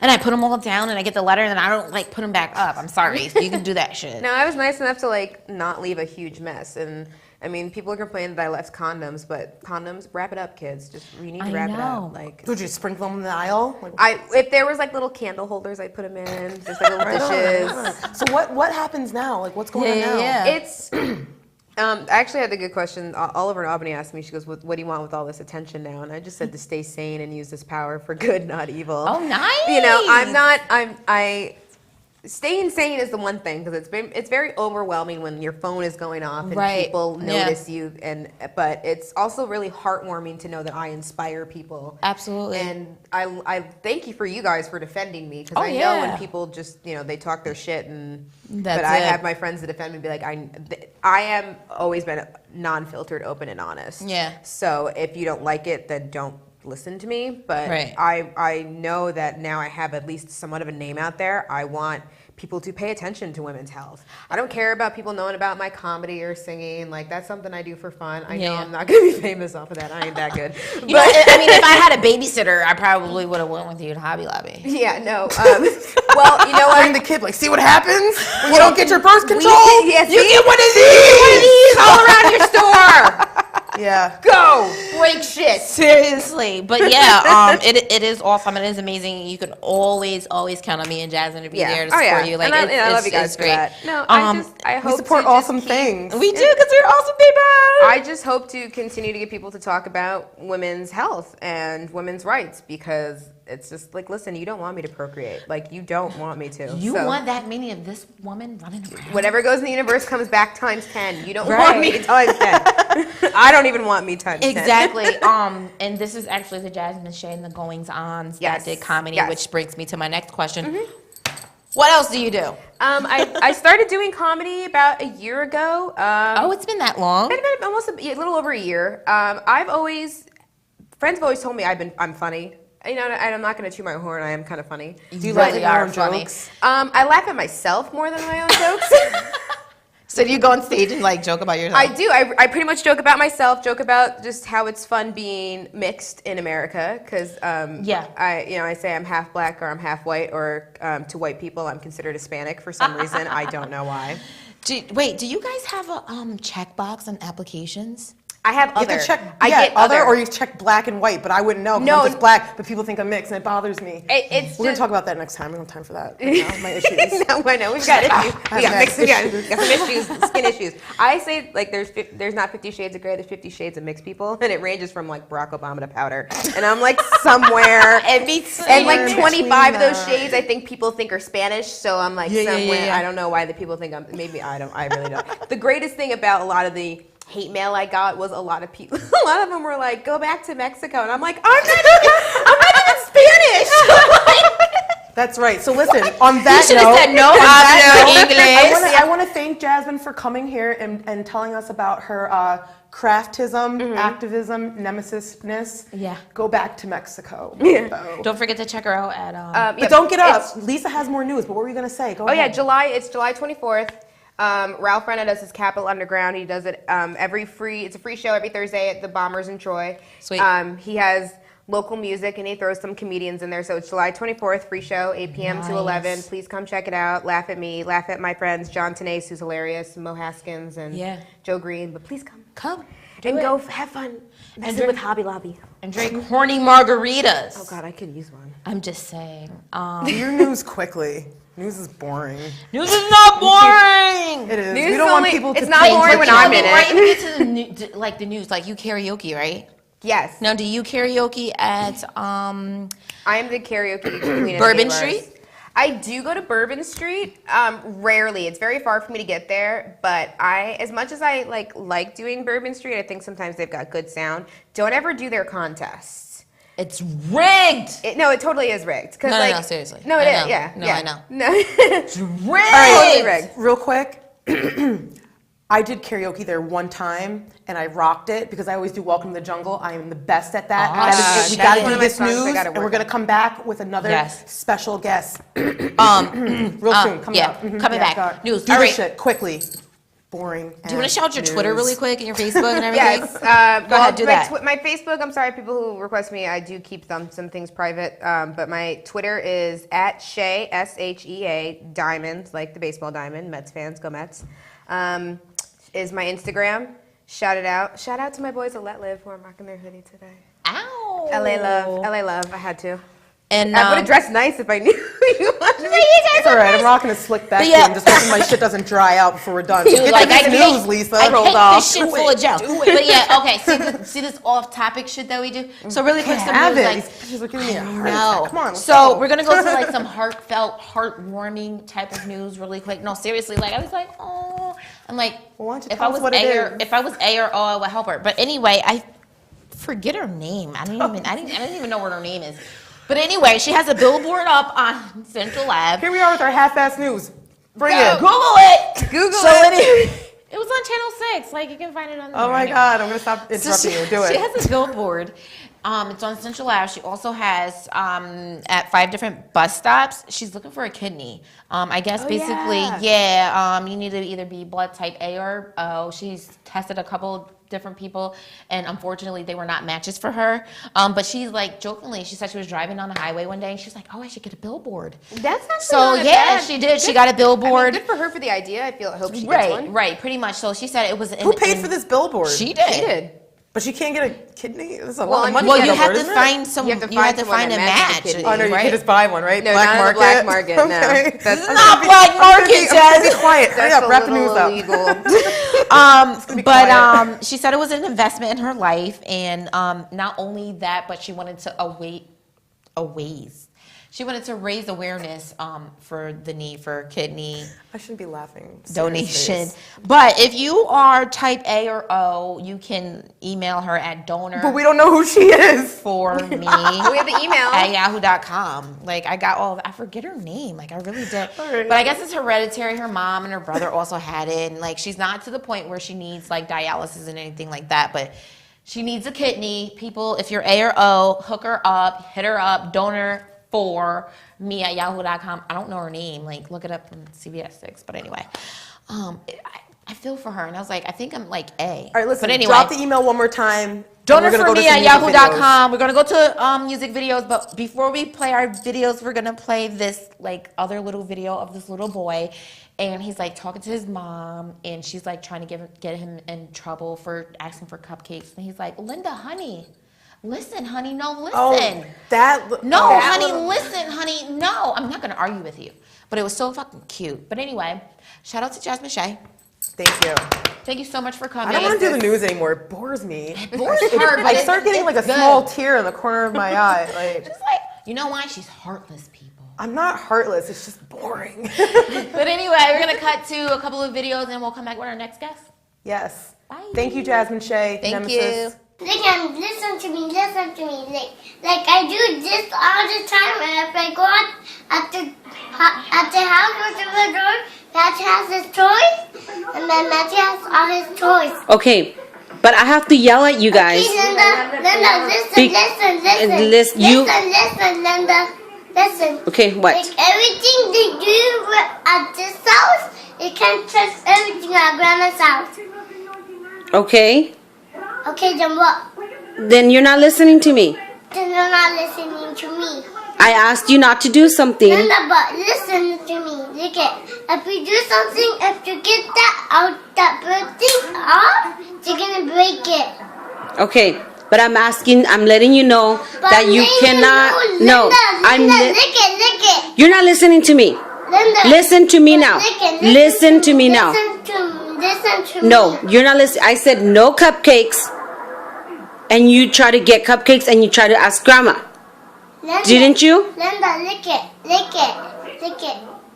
S2: and I put them all down, and I get the letter, and then I don't like put them back up. I'm sorry. So you can do that shit.
S6: No, I was nice enough to like not leave a huge mess. And I mean, people are complaining that I left condoms, but condoms, wrap it up, kids. You need to wrap it up. Like,
S1: Would you sprinkle them in the aisle? Like,
S6: if there was like little candle holders, I'd put them in. Just like little dishes.
S1: so what happens now? Like, what's going on now?
S2: Yeah.
S6: It's. I actually had a good question. Oliver in Albany asked me, she goes, what do you want with all this attention now? And I just said to stay sane and use this power for good, not evil.
S2: Oh, nice.
S6: Staying sane is the one thing, because it's very overwhelming when your phone is going off and
S2: Right.
S6: people
S2: Yeah.
S6: notice you, but it's also really heartwarming to know that I inspire people.
S2: Absolutely.
S6: And I thank you for you guys for defending me, because
S2: Oh,
S6: I know
S2: yeah.
S6: when people just they talk their shit
S2: That's
S6: but I
S2: it.
S6: have my friends to defend me, be like, I am always been non-filtered, open and honest.
S2: Yeah.
S6: So if you don't like it, then don't listen to me. But
S2: Right.
S6: I know that now I have at least somewhat of a name out there. I want people to pay attention to women's health. I don't care about people knowing about my comedy or singing. Like, that's something I do for fun. I know
S2: Yeah.
S6: I'm not gonna be famous off of that. I ain't that good.
S2: You know, I mean, if I had a babysitter, I probably would have went with you to Hobby Lobby.
S6: Yeah, no. Well, you know what?
S1: Bring the kid. Like, see what happens when you don't get your birth control.
S6: Yes,
S1: you get one of these.
S6: all around your store.
S1: Yeah.
S6: Go break shit.
S2: Seriously, but yeah, it is awesome. It is amazing. You can always count on me and Jasmine to be there to support you. Like,
S6: and I love
S2: it's
S6: you guys for
S2: great.
S6: that. No, I hope
S1: We support
S6: to just
S1: awesome
S6: keep-
S1: things.
S2: We do because we're awesome people.
S6: I just hope to continue to get people to talk about women's health and women's rights, because it's just like, listen, you don't want me to procreate. Like, you don't want me to.
S2: You
S6: So
S2: want that many of this woman running around?
S6: whatever goes in the universe comes back times 10. You don't
S2: Right.
S6: want me times 10. I don't even want me times 10.
S2: Exactly. And this is actually the Jasmine Shea and the Goings Ons
S6: Yes.
S2: that did comedy,
S6: Yes.
S2: which brings me to my next question. What else do you do?
S6: I started doing comedy about a year ago.
S2: Oh, it's been that long.
S6: Been almost a little over a year. Friends have always told me I'm funny. And I'm not going to toot my horn. I am kind of funny.
S1: Do you
S2: really
S1: laugh at
S2: are
S1: your own
S2: funny.
S1: jokes?
S6: I laugh at myself more than my own jokes.
S2: So do you go on stage and like joke about yourself?
S6: I do. I pretty much joke about myself. Joke about just how it's fun being mixed in America. Because I say I'm half black or I'm half white, or to white people I'm considered Hispanic for some reason. I don't know why.
S2: Do you guys have a checkbox on applications?
S6: I have
S1: You
S6: other.
S1: have to check
S6: I get
S1: other, or you check black and white, but I wouldn't know because
S6: No.
S1: I'm just black, but people think I'm mixed, and it bothers me.
S6: It's
S1: We're going
S6: just-
S1: to talk about that next time. I don't have time for that. Right now, my issues.
S6: No, I know. We've got issues. We got
S1: have
S6: mixed. We got
S1: issues.
S6: some issues, skin issues. I say like there's not 50 shades of gray. There's 50 shades of mixed people, and it ranges from like Barack Obama to Powder. And I'm like somewhere.
S2: And me too.
S6: And like
S1: Between
S6: 25 of those
S1: that.
S6: shades, I think people think are Spanish. So I'm like
S2: Yeah,
S6: somewhere.
S2: yeah.
S6: I don't know why the people think I'm. Maybe I don't. I really don't. The greatest thing about a lot of the hate mail I got was a lot of people. A lot of them were like, "Go back to Mexico," and I'm like, I'm not even Spanish.
S1: That's right. So listen, on that
S2: should have
S1: note,
S2: said no
S1: on that
S2: hablo
S1: note,
S2: inglés.
S1: I want to thank Jasmine for coming here and telling us about her craftism, activism, nemesisness.
S2: Yeah.
S1: Go back to Mexico.
S6: Yeah.
S1: So-
S2: Don't forget to check her out at
S1: But don't get up. Lisa has more news. But what were you going to say? Go
S6: Oh yeah,
S1: ahead.
S6: It's July 24th. Ralph Renna does his Capitol Underground. He does it it's a free show every Thursday at the Bombers in Troy.
S2: Sweet.
S6: He has local music and he throws some comedians in there. So it's July 24th, free show, 8 p.m. to 11. Please come check it out. Laugh at me, laugh at my friends, John Tanase, who's hilarious, Mo Haskins, and
S2: Yeah.
S6: Joe Green. But please come.
S2: Come.
S6: And go have fun. Visit
S2: drink-
S6: with Hobby Lobby.
S2: And drink horny margaritas.
S6: Oh God, I could use one.
S2: I'm just saying.
S1: Do your news quickly. News is boring.
S2: News is not boring.
S1: It is.
S6: News
S1: we
S6: is
S1: don't want
S6: only-
S1: people to
S6: it's not
S1: think
S6: boring
S1: that
S6: when
S1: you-
S6: I'm in it.
S2: Before I even get to the the news, like you karaoke, right?
S6: Yes.
S2: Now, do you karaoke at
S6: I am the karaoke queen at
S2: Bourbon
S6: gay bars.
S2: Street?
S6: I do go to Bourbon Street. Rarely. It's very far for me to get there. But as much as I like doing Bourbon Street, I think sometimes they've got good sound. Don't ever do their contests.
S2: It's rigged.
S6: No, it totally is rigged.
S2: No, no, seriously.
S6: No, it
S2: I
S6: is.
S2: know.
S6: Yeah.
S2: No,
S6: yeah.
S2: I know.
S6: No.
S2: It's rigged.
S6: Totally rigged.
S1: Real quick. I did karaoke there one time and I rocked it because I always do Welcome to the Jungle. I am the best at that.
S2: Ah,
S1: That is it. We
S2: that's
S1: got to
S6: one
S1: do
S6: of my
S1: this
S6: songs I
S1: news
S6: gotta
S1: and we're
S6: work
S1: going to
S6: on.
S1: come back with another
S2: Yes.
S1: special guest. Real soon. Coming
S2: yeah,
S1: up. Mhm.
S2: coming back.
S1: God.
S2: News.
S1: Do
S2: All
S1: your
S2: right.
S1: shit quickly. Boring.
S2: Do you want to shout your Twitter really quick and your Facebook and everything?
S6: Yes.
S2: Go ahead, do that.
S6: My Facebook, I'm sorry, people who request me, I do keep some things private. But my Twitter is at Shea, S-H-E-A, Diamond, like the baseball diamond. Mets fans, go Mets. Is my Instagram. Shout it out. Shout out to my boys at Let Live who are rocking their hoodie today.
S2: Ow.
S6: LA love. I had to.
S2: And
S6: I would have dressed nice if I knew you wanted me.
S1: It's all right. I'm rocking a slick back
S2: But yeah.
S1: game just hoping my shit doesn't dry out before we're done. So get
S2: like,
S1: to
S2: I
S1: this
S2: hate-
S1: news, Lisa.
S2: I
S1: Rolled
S2: hate
S1: off.
S2: this shit full of gel. But yeah, okay. See this off-topic shit that we do. So really quick, some
S1: Have
S2: news,
S1: it.
S2: like,
S1: These bitches are giving me a heart
S2: no.
S1: attack. Come on. let's
S2: So
S1: go.
S2: we're gonna go to like some heartfelt, heartwarming type of news really quick. No, seriously, like I was like, oh, I'm like,
S1: Well, why don't you
S2: if
S1: tell
S2: I
S1: us
S2: was
S1: what it
S2: A or
S1: is?
S2: if I was A or O, I would help her. But anyway, I forget her name. I didn't even know what her name is. But anyway, she has a billboard up on Central Ave.
S1: Here we are with our half-ass news. Bring it.
S2: Google it.
S6: Google
S2: So
S6: it.
S2: anyway, it was on Channel 6. Like you can find it on.
S1: Oh my
S2: there.
S1: God, I'm gonna stop interrupting you. Do
S2: She
S1: it.
S2: has a billboard. It's on Central Ave. She also has at 5 different bus stops. She's looking for a kidney. I guess basically, you need to either be blood type A or O. She's tested a couple different people, and unfortunately, they were not matches for her. But she's like jokingly, she said she was driving on the highway one day, and she's like, "Oh, I should get a billboard."
S6: That's actually
S2: So
S6: not a bad-
S2: she did. She got a billboard.
S6: Good for her for the idea. I hope she gets one.
S2: Right, pretty much. So she said it was.
S1: Who paid for this billboard?
S2: She did.
S6: She did.
S1: But she can't get a kidney? This is a
S6: Well,
S1: lot of money.
S2: Well,
S1: to
S2: you
S1: get
S2: have
S1: over,
S2: to
S1: isn't it?
S2: find some.
S6: You have to find someone
S2: a
S6: that matches
S2: match,
S6: the kidney.
S1: Oh, no, you
S2: right?
S1: can just buy one, right?
S6: No,
S1: Black
S6: not on the
S1: market?
S6: black market, no.
S1: Okay.
S6: That's
S2: This is not black market,
S1: Be
S2: Jess.
S1: quiet. Hurry
S6: That's
S1: up,
S6: a
S1: wrap the
S6: little
S1: news up.
S6: illegal.
S1: be quiet.
S2: She said it was an investment in her life, and not only that, but she wanted to She wanted to raise awareness for the need for kidney
S1: I shouldn't be laughing.
S2: donation.
S1: Seriously.
S2: But if you are type A or O, you can email her at donor
S1: But we don't know who she is.
S2: for me.
S6: We have the email.
S2: At yahoo.com. Like, I got all of I forget her name. Like, I really did.
S1: right.
S2: But I guess it's hereditary. Her mom and her brother also had it. And, like, she's not to the point where she needs, like, dialysis and anything like that. But she needs a kidney. People, if you're A or O, hook her up, hit her up, donor for me at yahoo.com. I don't know her name. Like, look it up on CBS 6. But anyway, I feel for her. And I was like, I think I'm, like, A.
S1: All right, listen,
S2: but anyway,
S1: drop the email one more time.
S2: Donor
S1: gonna
S2: for
S1: go to
S2: me
S1: some
S2: at
S1: music
S2: yahoo.com. We're gonna go to music videos, but before we play our videos, we're gonna play this like other little video of this little boy, and he's like talking to his mom, and she's like trying to get him in trouble for asking for cupcakes, and he's like, Linda, honey, listen, honey, no, listen.
S1: Oh, that.
S2: No,
S1: that
S2: honey,
S1: little-
S2: listen, honey, no. I'm not gonna argue with you, but it was so fucking cute. But anyway, shout out to Jasmine Shea.
S1: Thank you.
S2: Thank you so much for
S1: I
S2: coming.
S1: don't want to do the news anymore. It bores me.
S2: Bores her, but
S1: I start getting like a
S2: it's good.
S1: small tear in the corner of my eye. Like,
S2: Just like, you know why? She's heartless, people.
S1: I'm not heartless. It's just boring.
S2: But anyway, we're gonna cut to a couple of videos and we'll come back with our next guest.
S1: Yes.
S2: Bye.
S1: Thank you, Jasmine Shea.
S2: Thank
S1: Nemesis.
S2: you.
S7: Listen to me. Like I do this all the time, and if I go out at the house with the door, Matthew has his toys, and then Matthew has all his toys.
S8: Okay, but I have to yell at you guys.
S7: Okay, Linda,
S8: Be-
S7: listen,
S8: you-
S7: listen, Linda, listen.
S8: Okay, what?
S7: Like everything they do at this house, you can't trust everything at Grandma's house.
S8: Okay,
S7: Okay, then what?
S8: then you're not listening to me.
S7: Then you're not listening to me.
S8: I asked you not to do something.
S7: Linda, but listen to me. Look at, if we do something, if you get that bird thing off, you're gonna break it.
S8: Okay, but I'm letting you know
S7: But
S8: that you
S7: Linda,
S8: cannot.
S7: no,
S8: I'm.
S7: Linda, lick it.
S8: You're not listening to me.
S7: Linda,
S8: Listen to me now.
S7: lick it,
S8: Listen to me now.
S7: Listen to me.
S8: No, you're not listening. I said no cupcakes, and you try to get cupcakes, and you try to ask Grandma.
S7: Linda,
S8: Didn't you?
S7: Linda, lick it.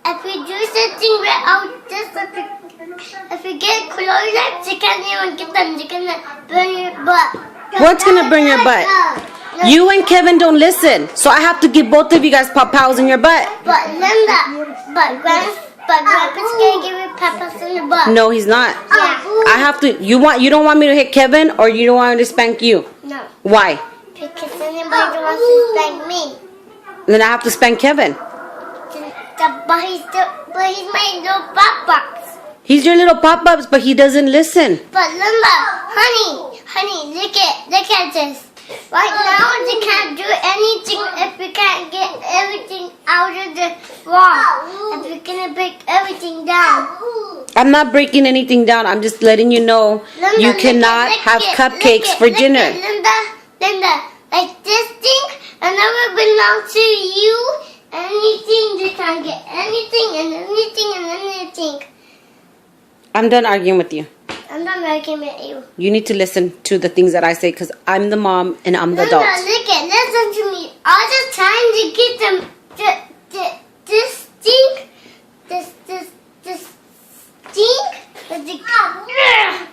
S7: If we do something right out this, if we get close, you can't even get them. They're gonna burn your butt.
S8: What's gonna burn your butt?
S7: No.
S8: You and Kevin don't listen, so I have to give both of you guys pop-pows in your butt.
S7: But Linda, but Grandpa's gonna give you peppers in the butt.
S8: No, he's not.
S7: Yeah.
S8: I have to. You don't want me to hit Kevin, or you don't want me to spank you?
S7: No.
S8: Why?
S7: Because anybody wants to spank me.
S8: Then I have to spank Kevin.
S7: But he's my little pop box.
S8: He's your little pop-ups, but he doesn't listen.
S7: But Linda, honey, look at this. Right now, they can't do anything if we can't get everything out of the wall. If we're gonna break everything down.
S8: I'm not breaking anything down. I'm just letting you know
S7: Linda,
S8: you
S7: lick
S8: cannot
S7: it,
S8: have
S7: lick it,
S8: cupcakes
S7: lick
S8: for
S7: it,
S8: dinner.
S7: lick it. Linda, like this thing, I never belong to you. Anything, they can't get anything and anything and anything.
S8: I'm done arguing with you.
S7: I'm not making with you.
S8: You need to listen to the things that I say because I'm the mom and I'm the
S7: Linda,
S8: adult.
S7: listen to me. All the time to get them, this thing, this thing, but they can't get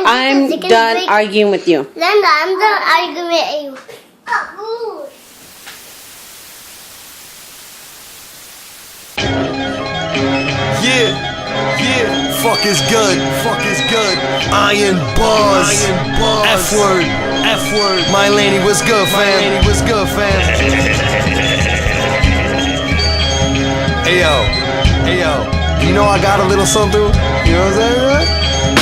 S8: I'm
S7: this. They
S8: done
S7: break.
S8: arguing with you.
S7: Linda, I'm done arguing with you.
S3: Yeah, fuck is good, Iron bars, F word, My lady was good, fam. Hey yo, you know I got a little something, you know what I'm saying?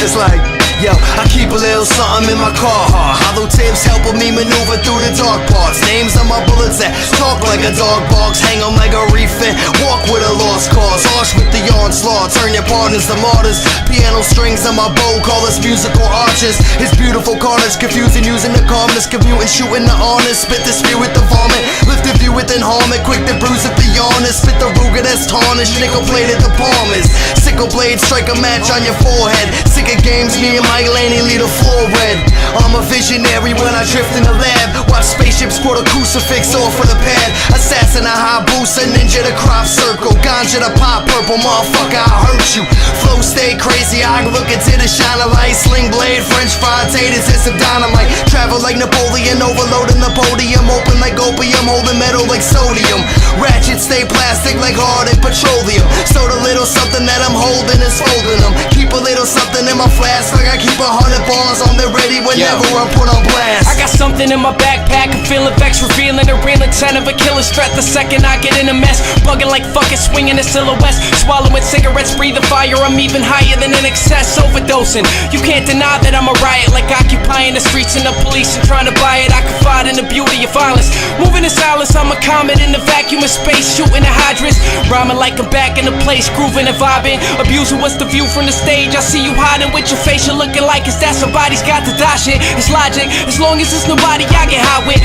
S3: It's like, yo, I keep a little something in my car. Hollow tips helping me maneuver through the dark parts. Names on my bullets that talk like a dog barks. Hang 'em like a reef and walk with a lost cause. Harsh with the onslaught, turn your partners to martyrs. Piano strings on my bow, call us musical arches. It's beautiful carnage, confusing using the calmness. Commuting, shooting the honest. Spit the spear with the vomit. Lift the view within harm it. Quick to bruise if the yawn is. Spit the Ruger that's tarnished. Nickel plated the palmers. Sickle blade, strike a match on your forehead. Sick of games, me and Mike Laney lead a floor red. I'm a visionary when I drift in the lab. Watch spaceships squirt a crucifix off of the pad. Assassin, a high boost, a ninja, the crop circle. Ganja, the pop purple, motherfucker, I hurt you. Flow stay crazy, I look into the shine of light. Sling blade, French fried taters, and some dynamite. Travel like Napoleon, overloading the podium. Open like opium, holding metal like sodium. Ratchet stay plastic like hard and petroleum. So the little something that I'm holding is folding them. Keep a little something in my flask, like I keep 100 bars on the ready whenever I'm put on blast.
S9: I got something in my backpack. I'm feeling vexed, revealing the real intent of a killer's threat. The second I get in a mess, bugging like fucking swinging the silhouettes, swallowing cigarettes, breathing fire. I'm even higher than an excess, overdosing. You can't deny that I'm a riot, like occupying the streets and the police and trying to buy it. I confide in the beauty of violence, moving in silence. I'm a comet in the vacuum of space, shooting at hydrants, rhyming like I'm back in the place, grooving and vibing. Abuser, what's the view from the stage? I see you hiding with your face, you're looking like it's that somebody's got to die shit. It's logic, as long as it's nobody I get high with.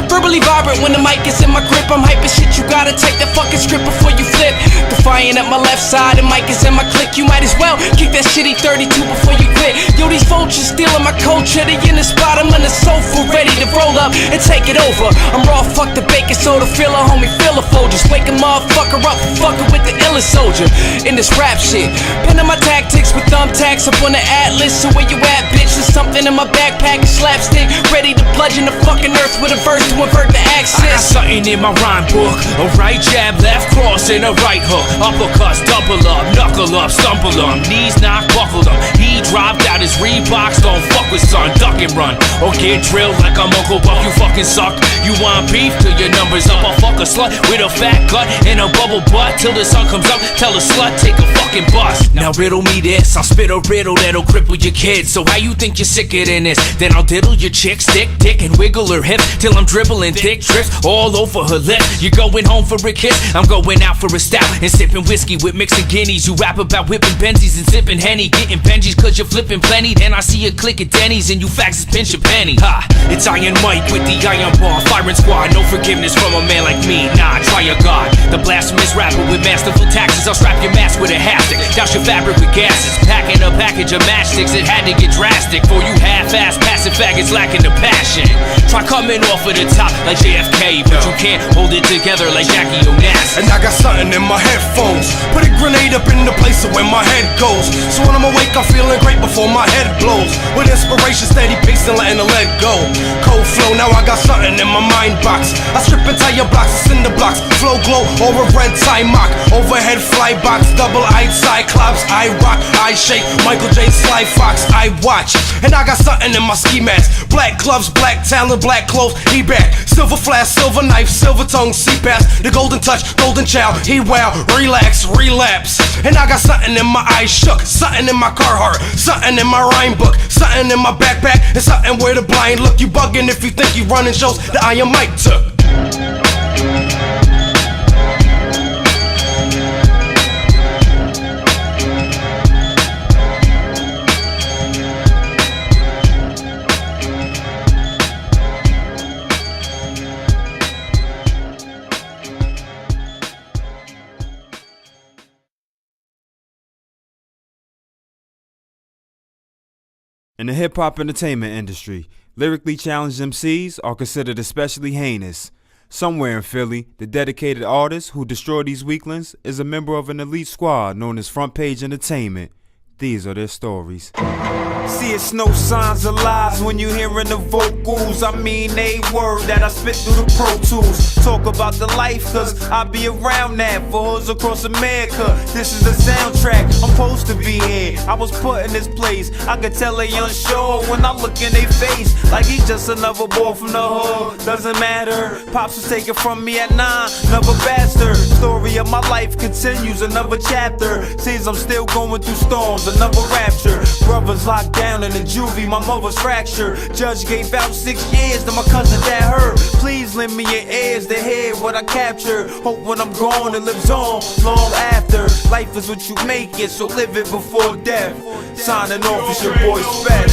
S9: Verbally vibrant when the mic is in my grip. I'm hyping shit, you gotta take the fucking script before you flip. Defiant at my left side, the mic is in my click. You might as well kick that shitty 32 before you quit. Yo, these vultures stealing my culture. They in the spot, I'm on the sofa, ready to roll up and take it over. I'm raw, fuck the bacon soda, feel a homie, feel a fold. Just wake a motherfucker up, fucking with the illest soldier in this rap shit. Pinning my tactics with thumbtacks up on the atlas. So where you at, bitch? There's something in my backpack, a slapstick, ready to bludgeon the fucking earth with a verse to invert the axis.
S10: I got something in my rhyme book, a right jab, left cross, and a right hook. Uppercuts, double up, knuckle up, stumble up, knees knock, buckle up. He dropped out his Reeboks, don't fuck with son, duck and run, or get drilled like I'm Uncle Buck. You fucking suck. You want beef till your numbers up? I'll fuck a slut with a fat gut and a bubble butt till the sun comes up. Tell a slut take a fucking bus. Now riddle me this, I'll spit a riddle that'll cripple your kids. So how you think you're sicker than this? Then I'll diddle your chick, stick, dick, and wiggle her hip till I'm dribbling thick drips all over her lip. You're going home for a kiss, I'm going out for a stout and sipping whiskey with mixing guineas. You rap about whipping Benzies and sipping Henny, getting Benjis cause you're flipping plenty. Then I see a click at Denny's and you faxes pinch a penny. Ha, it's Iron Mike with the iron bar, firing squad. No forgiveness from a man like me, nah, try a god. The blasphemous rapper with masterful taxes. I'll strap your mask with a hashtag, douse your fabric with gases, packing a package of matchsticks. It had to get drastic for you half-ass passive faggots lacking the passion. Try coming off of the top like JFK, but you can't hold it together like Jackie Onassis.
S3: And I got something in my headphones, put a grenade up in the place of where my head goes. So when I'm awake, I'm feeling great before my head blows. With inspiration, steady pacing, letting the lead go. Cold flow, now I got something in my mind box. I strip entire blocks, cinder blocks, flow glow over red tie mock. Overhead fly box, double-eyed cyclops. I rock, I shake, Michael J. Sly Fox, I watch. And I got something in my ski mask, black gloves, black talent, black clothes, he back. Silver flask, silver knife, silver tongue, C-pass. The golden touch, golden child, he wow, relax, relapse. And I got something in my eyes shook, something in my car heart, something in my rhyme book, something in my backpack, and something where the blind look. You bugging if you think you running shows that I am Mike took.
S11: In the hip-hop entertainment industry, lyrically challenged MCs are considered especially heinous. Somewhere in Philly, the dedicated artist who destroyed these weaklings is a member of an elite squad known as Front Page Entertainment. These are their stories.
S12: See, it's no signs of lies when you hearing the vocals. I mean a word that I spit through the Pro Tools. Talk about the life, cause I be around that for hoods across America. This is the soundtrack, I'm supposed to be here. I was put in this place, I could tell they unsure when I look in their face. Like he's just another boy from the hood, doesn't matter. Pops was taken from me at 9, another bastard. Story of my life continues, another chapter. Seems I'm still going through storms, another rapture. Brothers locked down in the juvie, my mother's fractured. Judge gave out 6 years to my cousin that hurt. Please lend me your ears to hear what I captured. Hope when I'm gone it lives on long after. Life is what you make it, so live it before death. Signing off is your boy Spaz.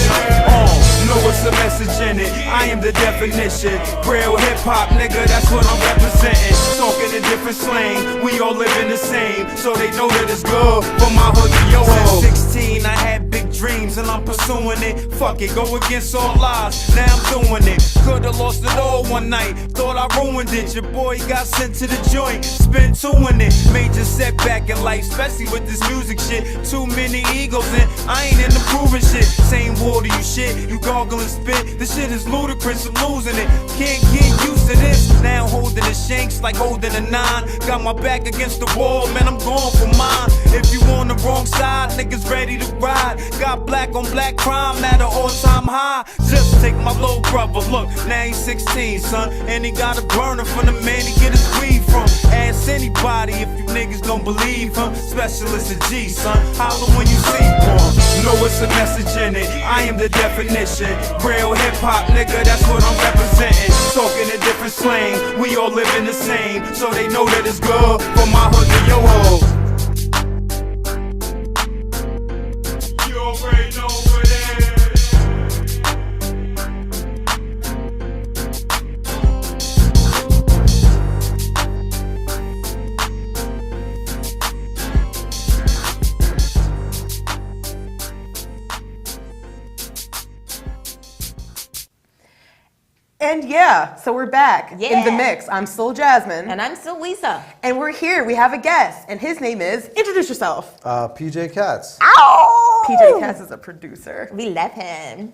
S12: Know what's the message in it, I am the definition. Real hip-hop nigga, that's what I'm representing. Talking a different slang, we all living the same. So they know that it's good for my hood to yo. At 16 I had big dreams and I'm pursuing it. Fuck it, go against all odds, now I'm doing it. Could've lost it all one night, thought I ruined it. Your boy got sent to the joint, spent 2 in it. Major setback in life, especially with this music shit. Too many egos and I ain't into proving shit. Same water you shit, you gargle and spit. This shit is ludicrous, I'm losing it. Can't get used to this. Now holding the shanks like holding a 9. Got my back against the wall, man, I'm going for mine. If you on the wrong side, niggas ready to ride. Got got black on black crime at an all-time high. Just take my little brother, look, now he's 16, son, and he got a burner from the man he get his weed from. Ask anybody if you niggas don't believe him. Specialist in G, son, holler when you see one. Know it's a message in it, I am the definition. Real hip-hop, nigga, that's what I'm representing. Talking a different slang, we all living the same, so they know that it's good from my hood to your hood. You already know what it
S1: And yeah, so we're back in the mix. I'm still Jasmine.
S2: And I'm still Lisa.
S1: And we're here. We have a guest, and his name is, introduce yourself.
S13: PJ Katz.
S2: Ow!
S1: PJ Katz is a producer.
S2: We love him.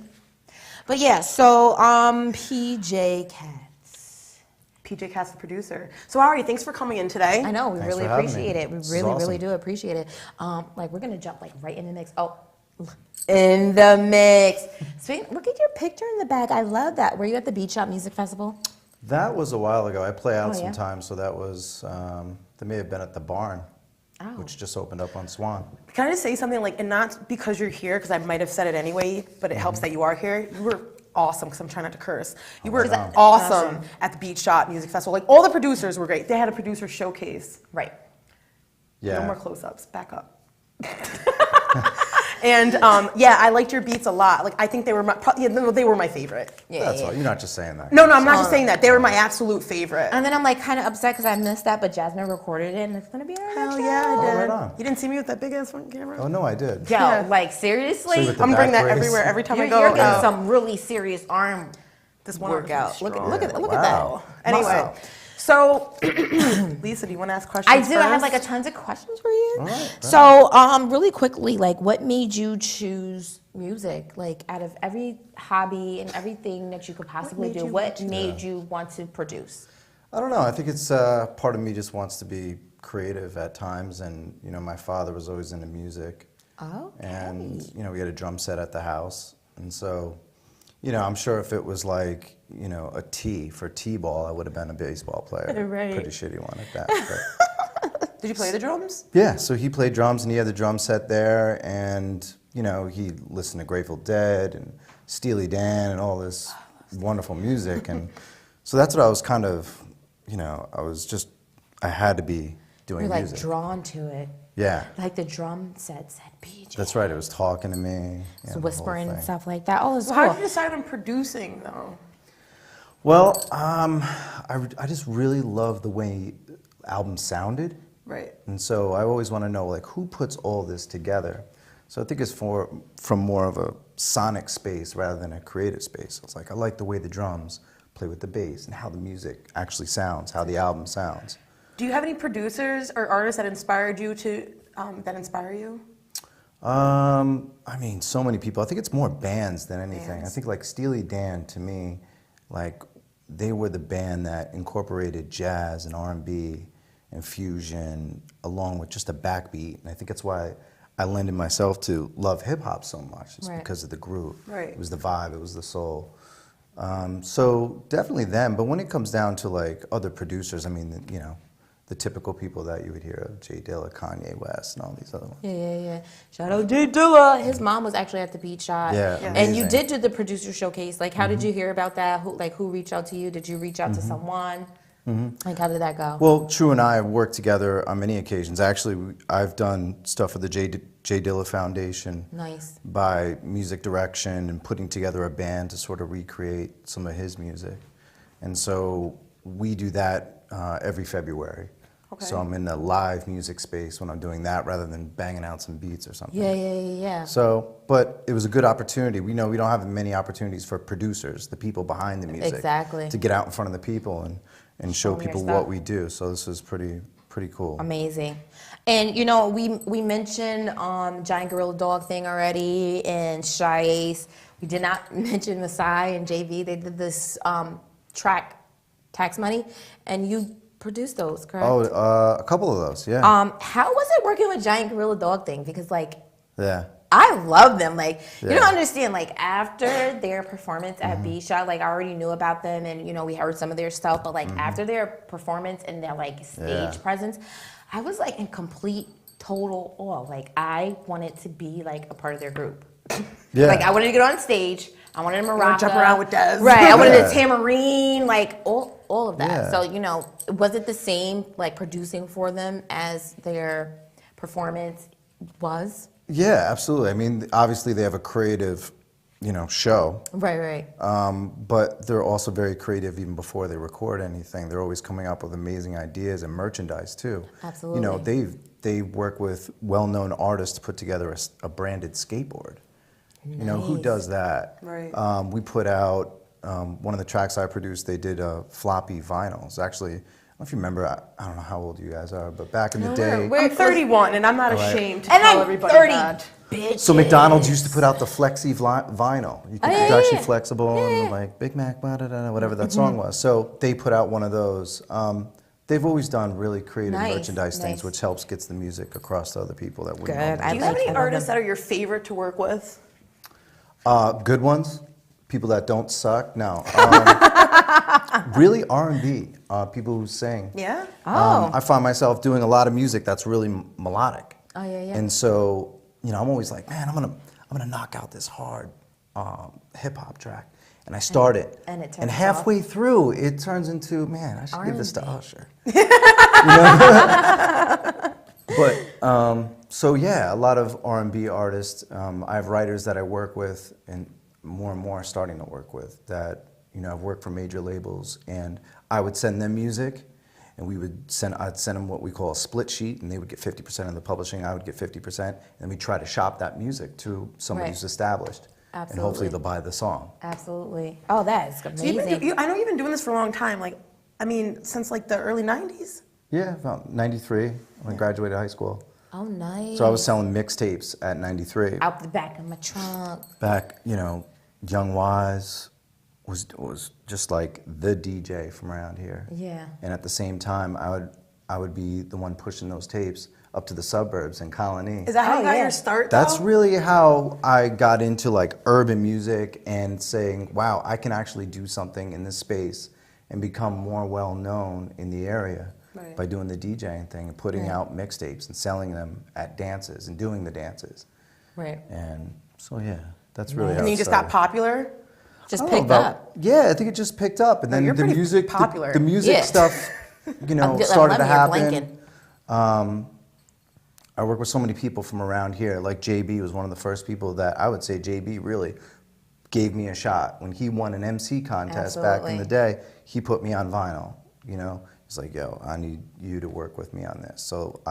S2: But yeah, so PJ Katz.
S1: PJ Katz, the producer. So Ari, thanks for coming in today.
S2: I know, we
S13: Thanks
S2: really
S13: for having
S2: appreciate
S13: me.
S2: it. We
S13: This is
S2: really,
S13: awesome.
S2: really do appreciate it. Like we're gonna jump like right in the mix. Oh, in the mix. Look at your picture in the back. I love that. Were you at the Beat Shop Music Festival?
S13: That was a while ago. I play out
S2: Oh, yeah?
S13: sometimes, so that was, they may have been at the Barn, which just opened up on Swan.
S1: Can I just say something, like, and not because you're here, because I might have said it anyway, but it helps that you are here. You were awesome, because I'm trying not to curse. You were awesome at the Beat Shop Music Festival. Like, all the producers were great. They had a producer showcase.
S2: Right.
S13: Yeah.
S1: No more close-ups. Back up. And yeah, I liked your beats a lot. Like, I think they were they were my favorite.
S13: That's all. You're not just saying that.
S1: No, I'm not just saying that. They were my absolute favorite.
S2: And then I'm like kind of upset because I missed that, but Jasmine recorded it and it's gonna be our
S1: Hell
S2: next
S1: yeah, I
S2: show.
S1: did.
S13: right on.
S1: You didn't see me with that big ass front camera?
S13: Oh, no, I did.
S2: Yo,
S1: Yeah.
S2: like seriously?
S13: See, with the
S1: I'm bringing
S13: back
S1: that
S13: brace.
S1: everywhere every time I
S2: You're,
S1: go.
S2: you're getting
S1: out.
S2: some really serious arm
S1: This one arm's
S2: workout.
S1: really
S2: Look at
S1: strong.
S2: look at
S13: Wow.
S2: that.
S1: Anyway, so Lisa, do you want to ask questions?
S2: I do. I have
S1: first?
S2: like a tons of questions for you.
S13: All right.
S2: So, really quickly, like, what made you choose music? Like, out of every hobby and everything that you could possibly
S1: made
S2: do,
S1: you
S2: what made you want to produce?
S13: I don't know. I think it's part of me just wants to be creative at times, and you know, my father was always into music, and you know, we had a drum set at the house, and so, you know, I'm sure if it was like, you know, a T for T-ball, I would have been a baseball player.
S1: Right.
S13: Pretty shitty one at that. But.
S1: Did you play the drums?
S13: Yeah, so he played drums and he had the drum set there, and you know, he listened to Grateful Dead and Steely Dan and all this wonderful music, and so that's what I was kind of, you know, I had to be doing
S2: You're like
S13: music.
S2: drawn to it.
S13: Yeah,
S2: Like the drum set said PJ.
S13: that's right. It was talking to me,
S2: It's
S13: the whole
S2: whispering and
S13: thing.
S2: stuff like that. Oh, it's
S1: So how
S2: cool.
S1: did you decide on producing though?
S13: Well, I just really love the way albums sounded.
S1: Right.
S13: And so I always want to know, like, who puts all this together? So I think it's from more of a sonic space rather than a creative space. It's like, I like the way the drums play with the bass and how the music actually sounds, how the album sounds.
S1: Do you have any producers or artists that inspired you that inspire you?
S13: I mean, so many people. I think it's more bands than anything.
S1: Bands.
S13: I think like Steely Dan, to me, like, they were the band that incorporated jazz and R&B and fusion along with just a backbeat. And I think that's why I lended myself to love hip hop so much. It's
S2: Right.
S13: because of the groove.
S1: Right.
S13: It was the vibe, it was the soul. So definitely them. But when it comes down to like other producers, I mean, you know, the typical people that you would hear of, Jay Dilla, Kanye West, and all these other ones.
S2: Yeah. Shout out Jay Dilla. His mom was actually at the Beat Shop.
S13: Yeah,
S2: And you
S13: amazing.
S2: did do the producer showcase. Like, how did you hear about that? Who reached out to you? Did you reach out to someone? Like, how did that go?
S13: Well, True and I have worked together on many occasions. Actually, I've done stuff for the Jay Dilla Foundation.
S2: Nice.
S13: By music direction and putting together a band to sort of recreate some of his music. And so we do that every February.
S1: Okay.
S13: So I'm in the live music space when I'm doing that rather than banging out some beats or something.
S2: Yeah.
S13: So, but it was a good opportunity. We know we don't have many opportunities for producers, the people behind the music.
S2: Exactly.
S13: To get out in front of the people and show
S2: them your
S13: people
S2: stuff.
S13: what we do. So this was pretty cool.
S2: Amazing. And you know, we mentioned Giant Gorilla Dog thing already and Shy Ace. We did not mention Masai and JV. They did this track, Tax Money, and you produced those, correct?
S13: Oh, a couple of those, yeah.
S2: How was it working with Giant Gorilla Dog thing? Because like,
S13: Yeah.
S2: I love them. Like, you
S13: Yeah.
S2: don't understand. Like, after their performance at B-Shot, like, I already knew about them and, you know, we heard some of their stuff. But, like, after their performance and their, like, stage presence, I was, like, in complete, total awe. Like, I wanted to be, like, a part of their group.
S13: Yeah.
S2: Like, I wanted to get on stage. I wanted a maraca.
S1: Jump around with Des.
S2: Right. I wanted
S13: Yeah.
S2: a tambourine, like, all of that.
S13: Yeah.
S2: So, you know, was it the same, like, producing for them as their performance was?
S13: Yeah, absolutely. I mean, obviously they have a creative, show.
S2: Right.
S13: But they're also very creative even before they record anything. They're always coming up with amazing ideas and merchandise too.
S2: Absolutely.
S13: They work with well-known artists to put together a branded skateboard. Who does that?
S1: Right.
S13: We put out one of the tracks I produced. They did floppy vinyls. Actually, I don't know if you remember. I don't know how old you guys are, but back in the day.
S1: I'm 31, and I'm not
S13: Right.
S1: ashamed to
S2: And
S1: tell
S2: I'm
S1: everybody
S2: 30.
S1: that.
S2: Bitches.
S13: So McDonald's used to put out the Flexi vinyl. You could it's actually flexible and like Big Mac, whatever that song was. So they put out one of those. They've always done really creative merchandise things, which helps gets the music across to other people that wouldn't.
S2: Good.
S1: Do you have any artists that are your favorite to work with?
S13: Good ones, people that don't suck. No, really R&B. People who sing.
S1: Yeah.
S13: I find myself doing a lot of music that's really melodic.
S2: Oh, yeah.
S13: And so, I'm always like, man, I'm gonna knock out this hard hip hop track. And I start it.
S2: And
S13: halfway through, it turns into, man, I should give this to Usher. But so yeah, a lot of R&B artists. I have writers that I work with, and more starting to work with that. I've worked for major labels, and I would send them music. And I'd send them what we call a split sheet, and they would get 50% of the publishing, I would get 50%, and we'd try to shop that music to somebody who's established.
S2: Absolutely.
S13: And hopefully they'll buy the song.
S2: Absolutely. Oh, that is amazing.
S1: So I know you've been doing this for a long time. Like, I mean, since like the early 90s?
S13: Yeah, about 93, when I graduated high school.
S2: Oh, nice.
S13: So I was selling mixtapes at 93.
S2: Out the back of my trunk.
S13: Back, Young Wise was just like the DJ from around here.
S2: Yeah.
S13: And at the same time, I would be the one pushing those tapes up to the suburbs in Colony.
S1: Is that how you got your start, though?
S13: That's really how I got into like urban music and saying, wow, I can actually do something in this space and become more well known in the area by doing the DJing thing and putting out mixtapes and selling them at dances and doing the dances.
S2: Right.
S13: And so yeah, that's really how
S1: And then you
S13: it
S1: just
S13: started.
S1: got popular?
S2: Just picked up.
S13: Yeah, I think it just picked up, and then
S1: you're
S13: the
S1: pretty
S13: music,
S1: popular.
S13: the music stuff, started to happen. I work with so many people from around here. Like JB was one of the first people that I would say JB really gave me a shot when he won an MC contest back in the day. He put me on vinyl. He's like, "Yo, I need you to work with me on this." So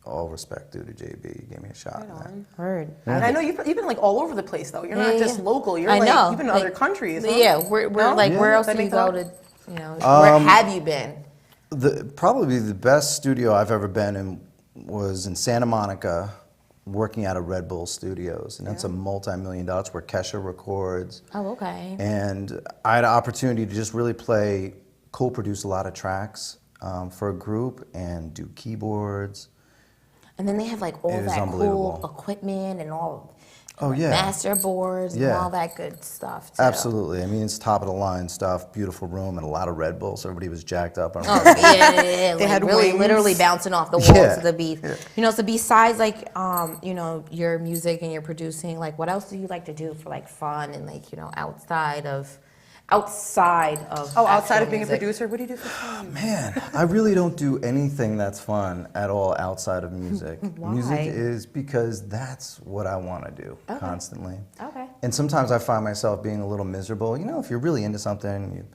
S13: all respect due to JB. He gave me a shot.
S2: Heard.
S1: And I know you've been like all over the place though. You're not just local. You're
S2: I
S1: like
S2: know.
S1: you've been to other countries. Huh?
S2: Yeah, where else do you go to? Where have you been?
S13: Probably the best studio I've ever been in was in Santa Monica, working out of Red Bull Studios, and that's a multi-million-dollar. It's where Kesha records.
S2: Oh, okay.
S13: And I had an opportunity to just really co-produce a lot of tracks for a group and do keyboards.
S2: And then they have like all that cool equipment and all master boards and all that good stuff too.
S13: Absolutely. I mean, it's top of the line stuff, beautiful room, and a lot of Red Bull, so everybody was jacked up.
S2: They
S1: They had
S2: really
S1: wings.
S2: literally bouncing off the walls to the beat. Yeah. So besides like your music and your producing, like what else do you like to do for like fun and like outside of outside of
S1: being
S2: music?
S1: a producer, what do you do for fun?
S13: Man, I really don't do anything that's fun at all outside of music.
S2: Why?
S13: Music is because that's what I want to do constantly.
S2: Okay.
S13: And sometimes I find myself being a little miserable. If you're really into something,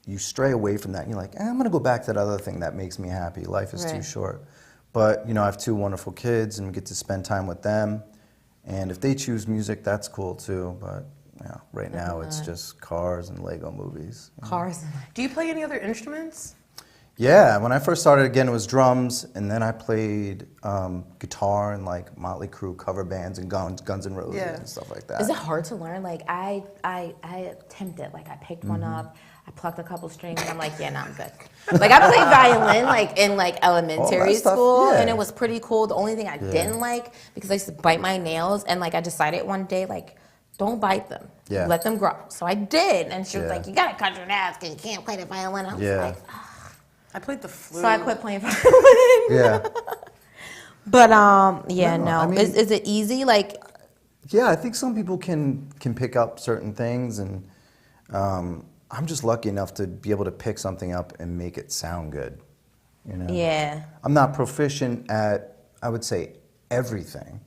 S13: you stray away from that and you're like, I'm going to go back to that other thing that makes me happy. Life is too short. But, I have 2 wonderful kids and we get to spend time with them. And if they choose music, that's cool too. But right now it's just cars and Lego movies.
S2: Cars.
S1: Do you play any other instruments?
S13: Yeah, when I first started, again, it was drums, and then I played guitar in like Motley Crue cover bands and Guns N' Roses and stuff like that.
S2: Is it hard to learn? Like I attempted. Like I picked one up, I plucked a couple strings, and I'm like, yeah, no, I'm good. Like I played violin like in like elementary school, and it was pretty cool. The only thing I didn't like, because I used to bite my nails, and like I decided one day like, don't bite them.
S13: Yeah.
S2: Let them grow. So I did, and she was like, you gotta cut your nails because you can't play the violin. I was like, oh.
S1: I played the flute.
S2: So I quit playing violin.
S13: Yeah.
S2: But yeah, no.
S13: I mean,
S2: is it easy? Like,
S13: yeah, I think some people can pick up certain things, and I'm just lucky enough to be able to pick something up and make it sound good. You know?
S2: Yeah.
S13: I'm not proficient at, I would say, everything,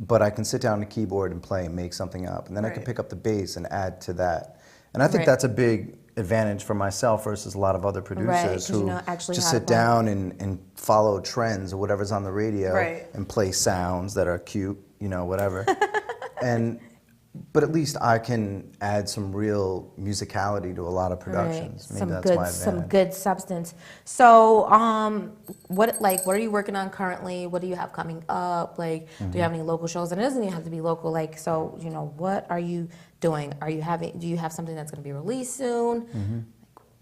S13: but I can sit down on the keyboard and play and make something up, and then I can pick up the bass and add to that. And I think that's a big advantage for myself versus a lot of other producers who just sit down and follow trends or whatever's on the radio and play sounds that are cute, you know, whatever. But at least I can add some real musicality to a lot of productions. Maybe that's my advantage.
S2: Some good substance. So, what are you working on currently? What do you have coming up? Like, do you have any local shows? And it doesn't even have to be local. Like, so, you know, what are you doing? Do you have something that's going to be released soon?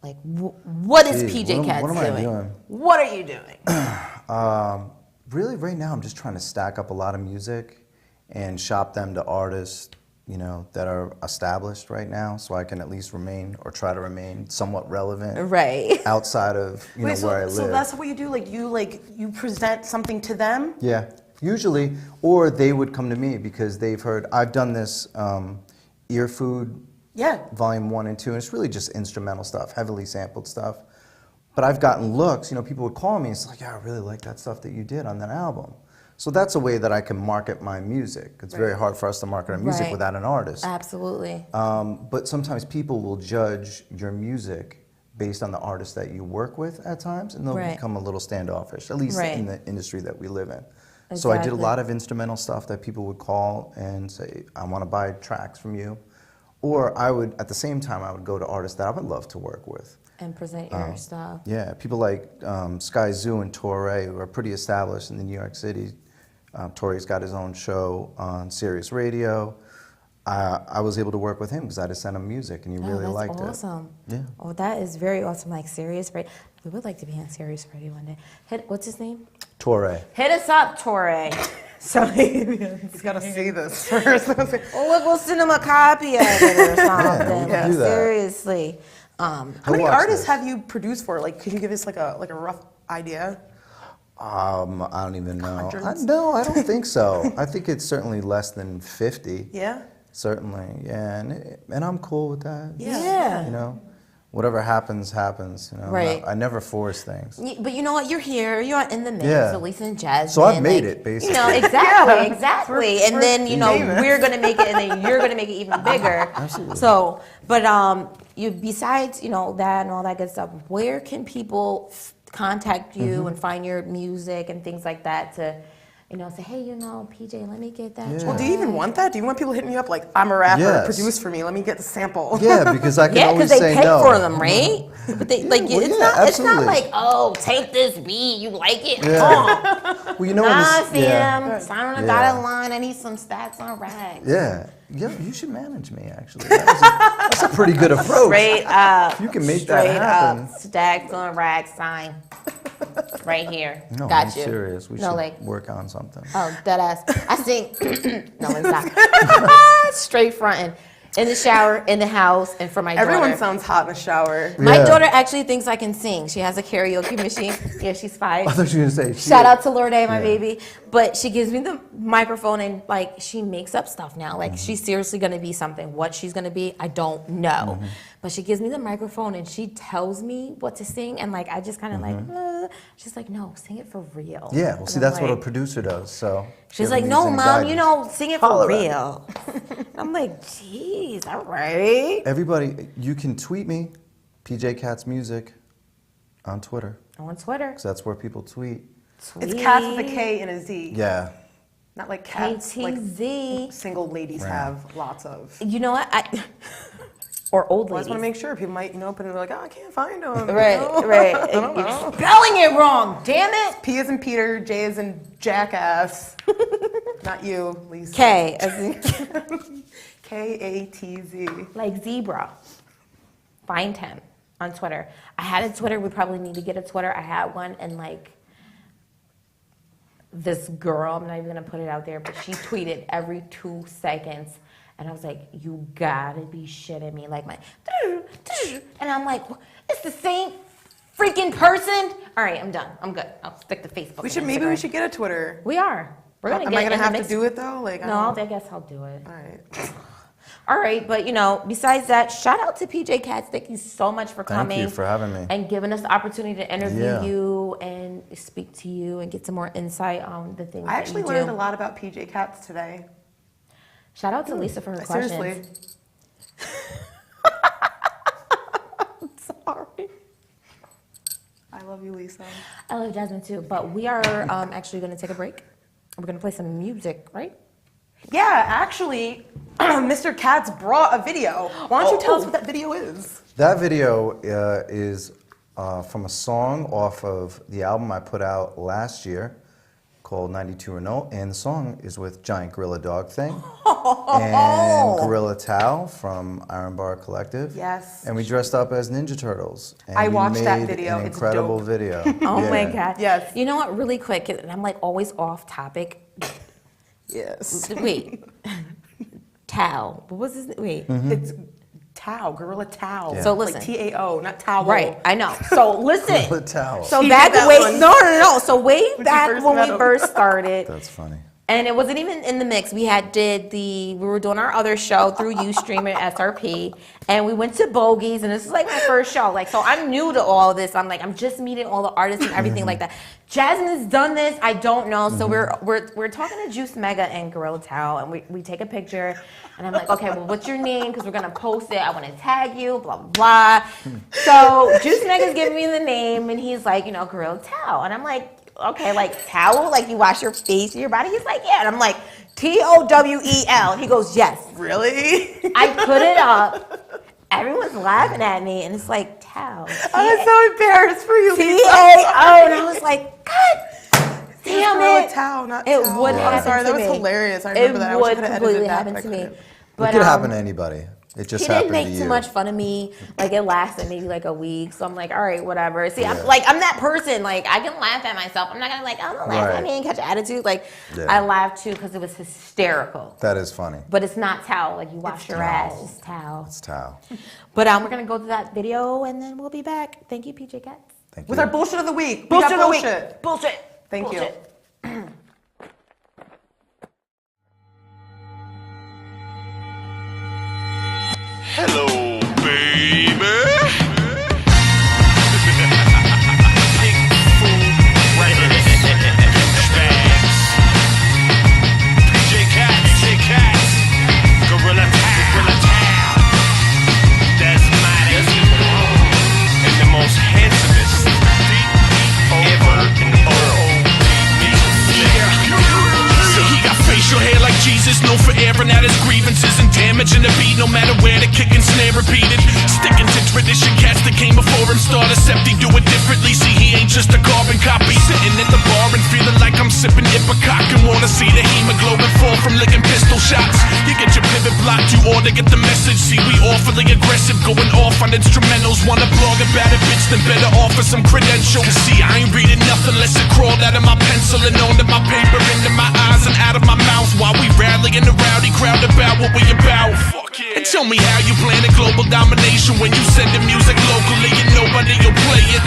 S2: Like, what is PJ Cats doing?
S13: What am I doing?
S2: What are you doing?
S13: Really, right now, I'm just trying to stack up a lot of music and shop them to artists, you know, that are established right now, so I can at least try to remain somewhat relevant outside of where I live.
S1: So that's what you do? Like you present something to them?
S13: Yeah, usually, or they would come to me because they've heard, I've done this Ear Food Volume 1 and 2, and it's really just instrumental stuff, heavily sampled stuff. But I've gotten looks, you know, people would call me and it's like, yeah, I really like that stuff that you did on that album. So that's a way that I can market my music. It's very hard for us to market our music without an artist.
S2: Absolutely.
S13: But sometimes people will judge your music based on the artist that you work with at times, and they'll become a little standoffish, at least in the industry that we live in. Exactly. So I did a lot of instrumental stuff that people would call and say, I want to buy tracks from you. Or I would, at the same time, I would go to artists that I would love to work with.
S2: And present your stuff.
S13: Yeah, people like Sky Zoo and Torre, who are pretty established in the New York City. Torre's got his own show on Sirius Radio. I was able to work with him because I just sent him music and he really liked it.
S2: That's awesome.
S13: Yeah.
S2: Oh, that is very awesome. Like Sirius Radio. We would like to be on Sirius Radio one day. What's his name?
S13: Torre.
S2: Hit us up, Torre.
S1: So he's got to see this first.
S2: We'll send him a copy of it or something.
S13: Yeah, do that.
S2: Seriously.
S1: How many artists have you produced for? Like, could you give us like a rough idea?
S13: I don't even know.
S1: No,
S13: I don't think so. I think it's certainly less than 50.
S1: Yeah?
S13: Certainly, yeah. And I'm cool with that.
S2: Yeah.
S13: You know, whatever happens, happens. You know,
S2: right.
S13: I never force things.
S2: But you know what? You're here. You're in the mix.
S13: Yeah.
S2: Elisa and Jasmine.
S13: So I've made it, basically.
S2: You know, exactly. And then, you know, we're going to make it, and then you're going to make it even bigger.
S13: Absolutely.
S2: So, but you besides, you know, that and all that good stuff, where can people contact you and find your music and things like that to, you know, say, hey, you know, PJ, let me get that.
S1: Well, do you even want that? Do you want people hitting you up like, I'm a rapper, produce for me, let me get the sample?
S13: Yeah, because I can always say no.
S2: Yeah, because they pay for them, right? But they, like, it's not like, oh, take this beat, you like it?
S13: Yeah. Well, you know
S2: Sam, sign on a dotted line, I need some stacks on rags.
S13: Yeah. Yeah, you should manage me, actually. That's a pretty good approach.
S2: Straight up.
S13: You can make that happen.
S2: Up, stacks on rags, sign. Right here.
S13: No,
S2: Got
S13: I'm
S2: you.
S13: serious. We should work on something.
S2: Oh, dead ass. I sing. No, it's not. Straight fronting. In the shower, in the house, and for my daughter.
S1: Everyone sounds hot in the shower.
S2: My daughter actually thinks I can sing. She has a karaoke machine. Yeah, she's 5.
S13: I thought you were going to say
S2: shout out to Lorde, my baby. But she gives me the microphone and like she makes up stuff now. Like she's seriously going to be something. What she's going to be, I don't know. But she gives me the microphone and she tells me what to sing. And like I just kind of like, she's like, no, sing it for real.
S13: Yeah, well, see, that's what a producer does. So
S2: she's like, no, Mom, you know, sing it for real. I'm like, geez, all right.
S13: Everybody, you can tweet me, PJ Cats Music, on Twitter.
S2: On Twitter.
S13: Because that's where people tweet.
S1: It's Cats with a K and a Z.
S13: Yeah.
S1: Not like cats,
S2: K-T-Z.
S1: like single ladies have lots of.
S2: You know what? Or old
S1: I
S2: ladies.
S1: just want to make sure people might, open and be like, oh, I can't find them.
S2: Right. You're spelling it wrong. Damn it.
S1: P as in Peter, J as in jackass. Not you, Lisa.
S2: K as in
S1: K-A-T-Z.
S2: like zebra. Find him on Twitter. I had a Twitter. We probably need to get a Twitter. I had one, and this girl, I'm not even gonna put it out there, but she tweeted every 2 seconds. And I was like, you gotta be shitting me. And I'm like, it's the same freaking person. All right, I'm done. I'm good. I'll stick to Facebook.
S1: Maybe we should get a Twitter.
S2: We are. We're gonna
S1: Am
S2: get
S1: I gonna
S2: in the
S1: have
S2: mix.
S1: to do it though?
S2: I guess I'll do it.
S1: All right.
S2: All right, but besides that, shout out to PJ Katz. Thank you so much for coming.
S13: Thank you for having me.
S2: And giving us the opportunity to interview you and speak to you and get some more insight on the things
S1: I actually
S2: that you
S1: learned
S2: do.
S1: a lot about PJ Katz today.
S2: Shout out to Lisa for her questions.
S1: Seriously.
S2: I'm sorry.
S1: I love you, Lisa.
S2: I love Jasmine too. But we are actually going to take a break. We're going to play some music, right?
S1: Yeah, actually, Mr. Katz brought a video. Why don't you tell us what that video is?
S13: That video is from a song off of the album I put out last year called 92 and 0, and the song is with Giant Gorilla Dog Thing and Gorilla Tao from Iron Bar Collective.
S1: Yes.
S13: And we dressed up as Ninja Turtles. And
S1: I
S13: we
S1: watched that
S13: made
S1: video.
S13: An
S1: It's
S13: incredible
S1: dope.
S13: video.
S2: Oh
S13: Yeah.
S2: my God.
S1: Yes.
S2: You know what, really quick, and I'm always off topic.
S1: Yes.
S2: Wait. Tao. What was his name? Wait.
S1: It's Tao, Gorilla Tao.
S13: Yeah.
S2: So listen.
S1: Like T-A-O, not Towel.
S2: Right, I know. So listen.
S13: Gorilla Tao.
S2: So
S1: He
S2: back
S1: did that
S2: way,
S1: one.
S2: no. So way
S1: you
S2: back
S1: first
S2: when
S1: met
S2: we
S1: him.
S2: first started,
S13: That's funny.
S2: and it wasn't even in the mix. We were doing our other show through Ustream and SRP, and we went to Bogies, and this is like my first show. So I'm new to all this. I'm just meeting all the artists and everything like that. Jasmine's done this. I don't know. So we're talking to Juice Mega and Gorilla Tao, and we take a picture, and I'm like, okay, well, what's your name? Because we're gonna post it. I want to tag you. Blah blah blah. So Juice Mega's giving me the name, and he's like, Gorilla Tao, and I'm like, okay, like towel, like you wash your face and your body. He's like, yeah, and I'm like, Towel. He goes, yes.
S1: Really?
S2: I put it up. Everyone's laughing at me, and it's like towel.
S1: I'm so embarrassed for you, Lisa.
S2: T-A-O, and I was like, God damn
S1: Gorilla
S2: it.
S1: Tao, not
S2: It
S1: Towel.
S2: would
S1: I'm
S2: happen
S1: sorry,
S2: to
S1: that was
S2: me.
S1: hilarious. I remember that. I wish I
S2: It
S1: could
S2: would
S1: have
S2: completely
S1: edited that,
S2: happen
S1: but I
S2: to me.
S1: couldn't.
S2: But
S13: It could happen to anybody. It just
S2: he didn't
S13: happened
S2: make
S13: to
S2: too
S13: you.
S2: much fun of me. It lasted maybe like a week. So I'm like, all right, whatever. See,
S13: Yeah.
S2: I'm that person. I can laugh at myself. I'm not gonna I'm gonna laugh at
S13: Right.
S2: me and catch an attitude.
S13: Yeah.
S2: I laughed too because it was hysterical.
S13: That is funny.
S2: But it's not towel. You wash your ass. It's towel.
S13: It's Tao.
S2: But we're gonna go to that video and then we'll be back. Thank you, PJ Katz.
S13: Thank
S1: With
S13: you.
S1: our bullshit of the week. We
S2: Bullshit
S1: got
S2: of the week.
S1: bullshit.
S2: Bullshit.
S1: Thank you.
S2: Bullshit.
S3: Hello, baby. Big food records. Douchebags. PJ Katz. Gorilla Tao. Desmatic. And the most handsomest ever in the world. So he got facial hair like Jesus, known for airing out his grievances and damaging the beat, no matter where the kick and snare repeated. Sticking to tradition, cats that came before him start except he do it differently. See, he ain't just a carbon copy. Sitting in the bar and feeling like I'm sipping Ipecac and wanna see the hemoglobin fall from licking pistol shots. You get your pivot blocked, you ought to get the message. See, we awfully aggressive, going off on instrumentals. Wanna blog about it, bitch, then better offer some credentials. See, I ain't reading nothing unless it crawled out of my pencil and onto my paper, into my eyes and out of my mouth. While we rallying the rowdy crowd about what we about. Fuck yeah. And tell me how you plan a global domination when you send the music locally and nobody will play it.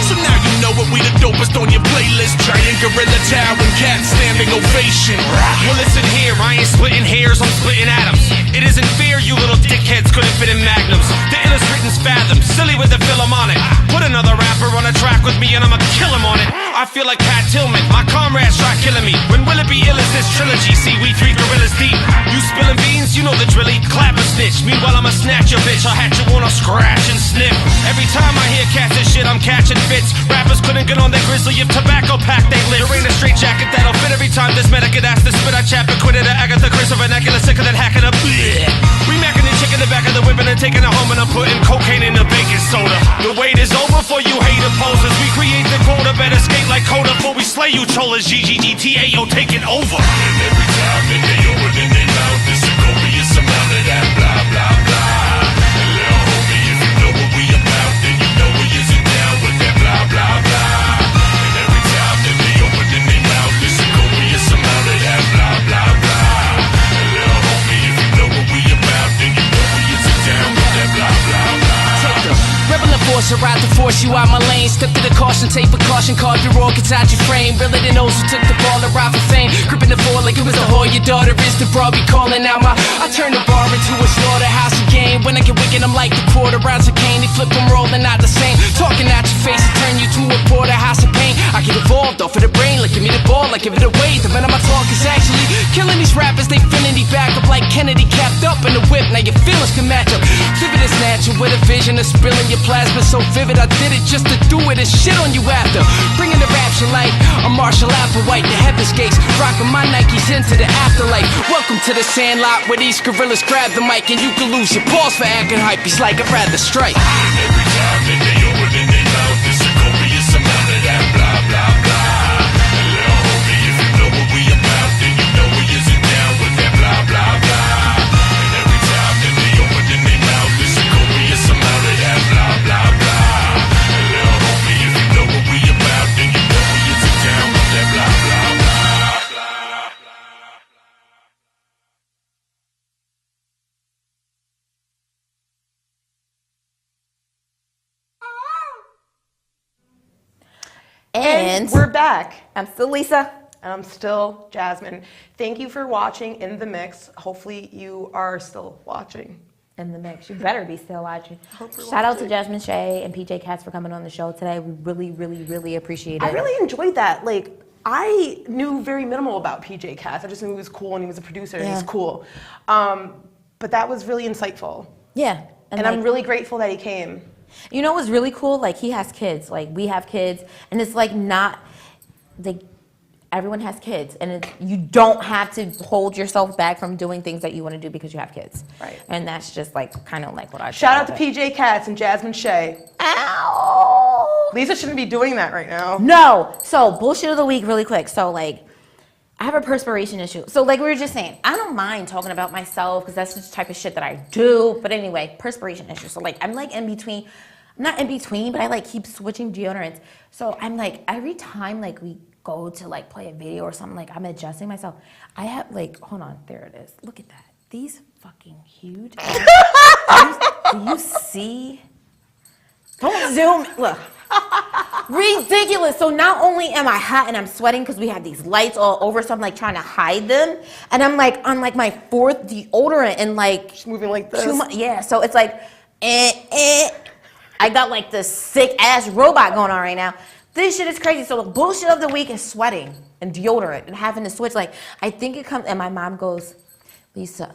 S3: So now you know what we the dopest on your playlist. Giant Gorilla Tao and Cat standing ovation.
S10: Well, listen here, I ain't splitting hairs, I'm splitting atoms. It isn't fair, you little dickheads couldn't fit in magnums. The illest written's fathom, silly with the film on it. Put another rapper on a track with me and I'ma kill him on it. I feel like Pat Tillman, my comrades try killing me. When will it be ill as this trilogy? See, we three gorillas deep. You spilling beans, you know the drilly. Clap a snitch, meanwhile I'ma snatch your bitch. I'll hatch you on a scratch and sniff. Every time I hear cats and shit, I'm catching fits. Rappers couldn't get on their grizzly if tobacco packed they lips. There ain't a straight jacket that'll fit every time this medic asked to spit. I chap and quit it. I got the Chris of vernacular, sicker than hacking up. Bleh. We macking the chick in the back of the whip and
S3: Instead of taking it home and I'm putting cocaine in the baking soda. The wait is over for you hater posers. We create the quota, better skate like Coda before we slay you cholas. GGGTAO taking over. And every time that they open their mouth, it's a copious amount of that blah blah blah. And little homie, if you know what we about, then you know we isn't down with that blah blah blah. And every time that they open their mouth, it's a copious amount of that blah blah blah. And little homie, if you know what we about, then you know we isn't down with that blah blah blah.
S9: Take the rebel enforcer out to force you out my lane. Step to the caution, tape precaution, card your roar gets out your frame. Realer than those who took the ball and ride for fame. Gripping the floor like it was the whore your daughter is. The broad be calling out my. I turn the bar into a slaughterhouse again. When I get wicked, I'm like the quarter rounds of cane. They flip them rolling out the same. Talking at your face and turn you to a porterhouse of pain. I get evolved off of the brain, like give me the ball, like give it away. The venom I talk is actually killing these rappers. They feeling the back up like Kennedy capped up in the whip. Now your feelings can match up. Vivid is natural with a vision of spilling your plasma so vivid. I did it just to do it and shit on you after. Bringing the rapture light, a Marshall Applewhite, the heaven's gates, rocking my Nikes into the afterlife. Welcome to the sandlot where these gorillas grab the mic and you can lose your balls for acting hype. He's like I'd rather strike.
S3: And every time that they open their mouth, it's a copious amount of that blah blah blah. And little homie, if you know what we about, then you know we isn't down with that blah blah blah. And every time that they open their mouth, it's a copious amount of that blah blah blah. And little homie, if you know what we about, then you know we isn't down with that blah blah blah.
S2: And
S1: we're back.
S6: I'm still Lisa.
S1: And I'm still Jasmine. Thank you for watching In the Mix. Hopefully you are still watching.
S2: In the Mix. You better be still watching. Shout out to Jasmine Shea and PJ Katz for coming on the show today. We really, really, really appreciate it.
S1: I really enjoyed that. Like, I knew very minimal about PJ Katz. I just knew he was cool and he was a producer and he's cool. But that was really insightful.
S2: Yeah.
S1: And
S2: like,
S1: I'm really grateful that he came.
S2: You know what's really cool? Like, he has kids. Like, we have kids. And it's like not, like, everyone has kids. And you don't have to hold yourself back from doing things that you want to do because you have kids.
S1: Right.
S2: And that's just, like, kind of like what I
S1: Shout out to PJ Katz and Jasmine Shea.
S2: Ow!
S1: Lisa shouldn't be doing that right now.
S2: No. So, bullshit of the week really quick. So, like, I have a perspiration issue. So, like we were just saying, I don't mind talking about myself because that's just the type of shit that I do. But anyway, perspiration issue. So, like, I'm like in between. I'm not in between, but I like keep switching deodorants. So I'm like, every time like we go to like play a video or something, like I'm adjusting myself. I have like, hold on, there it is. Look at that. These fucking huge. Do you see? Don't zoom. Look. Ridiculous. So not only am I hot and I'm sweating because we have these lights all over, so I'm like trying to hide them, and I'm like on like my fourth deodorant and like
S1: just moving like this.
S2: Yeah. So it's like, I got like this sick ass robot going on right now. This shit is crazy. So the bullshit of the week is sweating and deodorant and having to switch. Like I think it comes, and my mom goes, Lisa,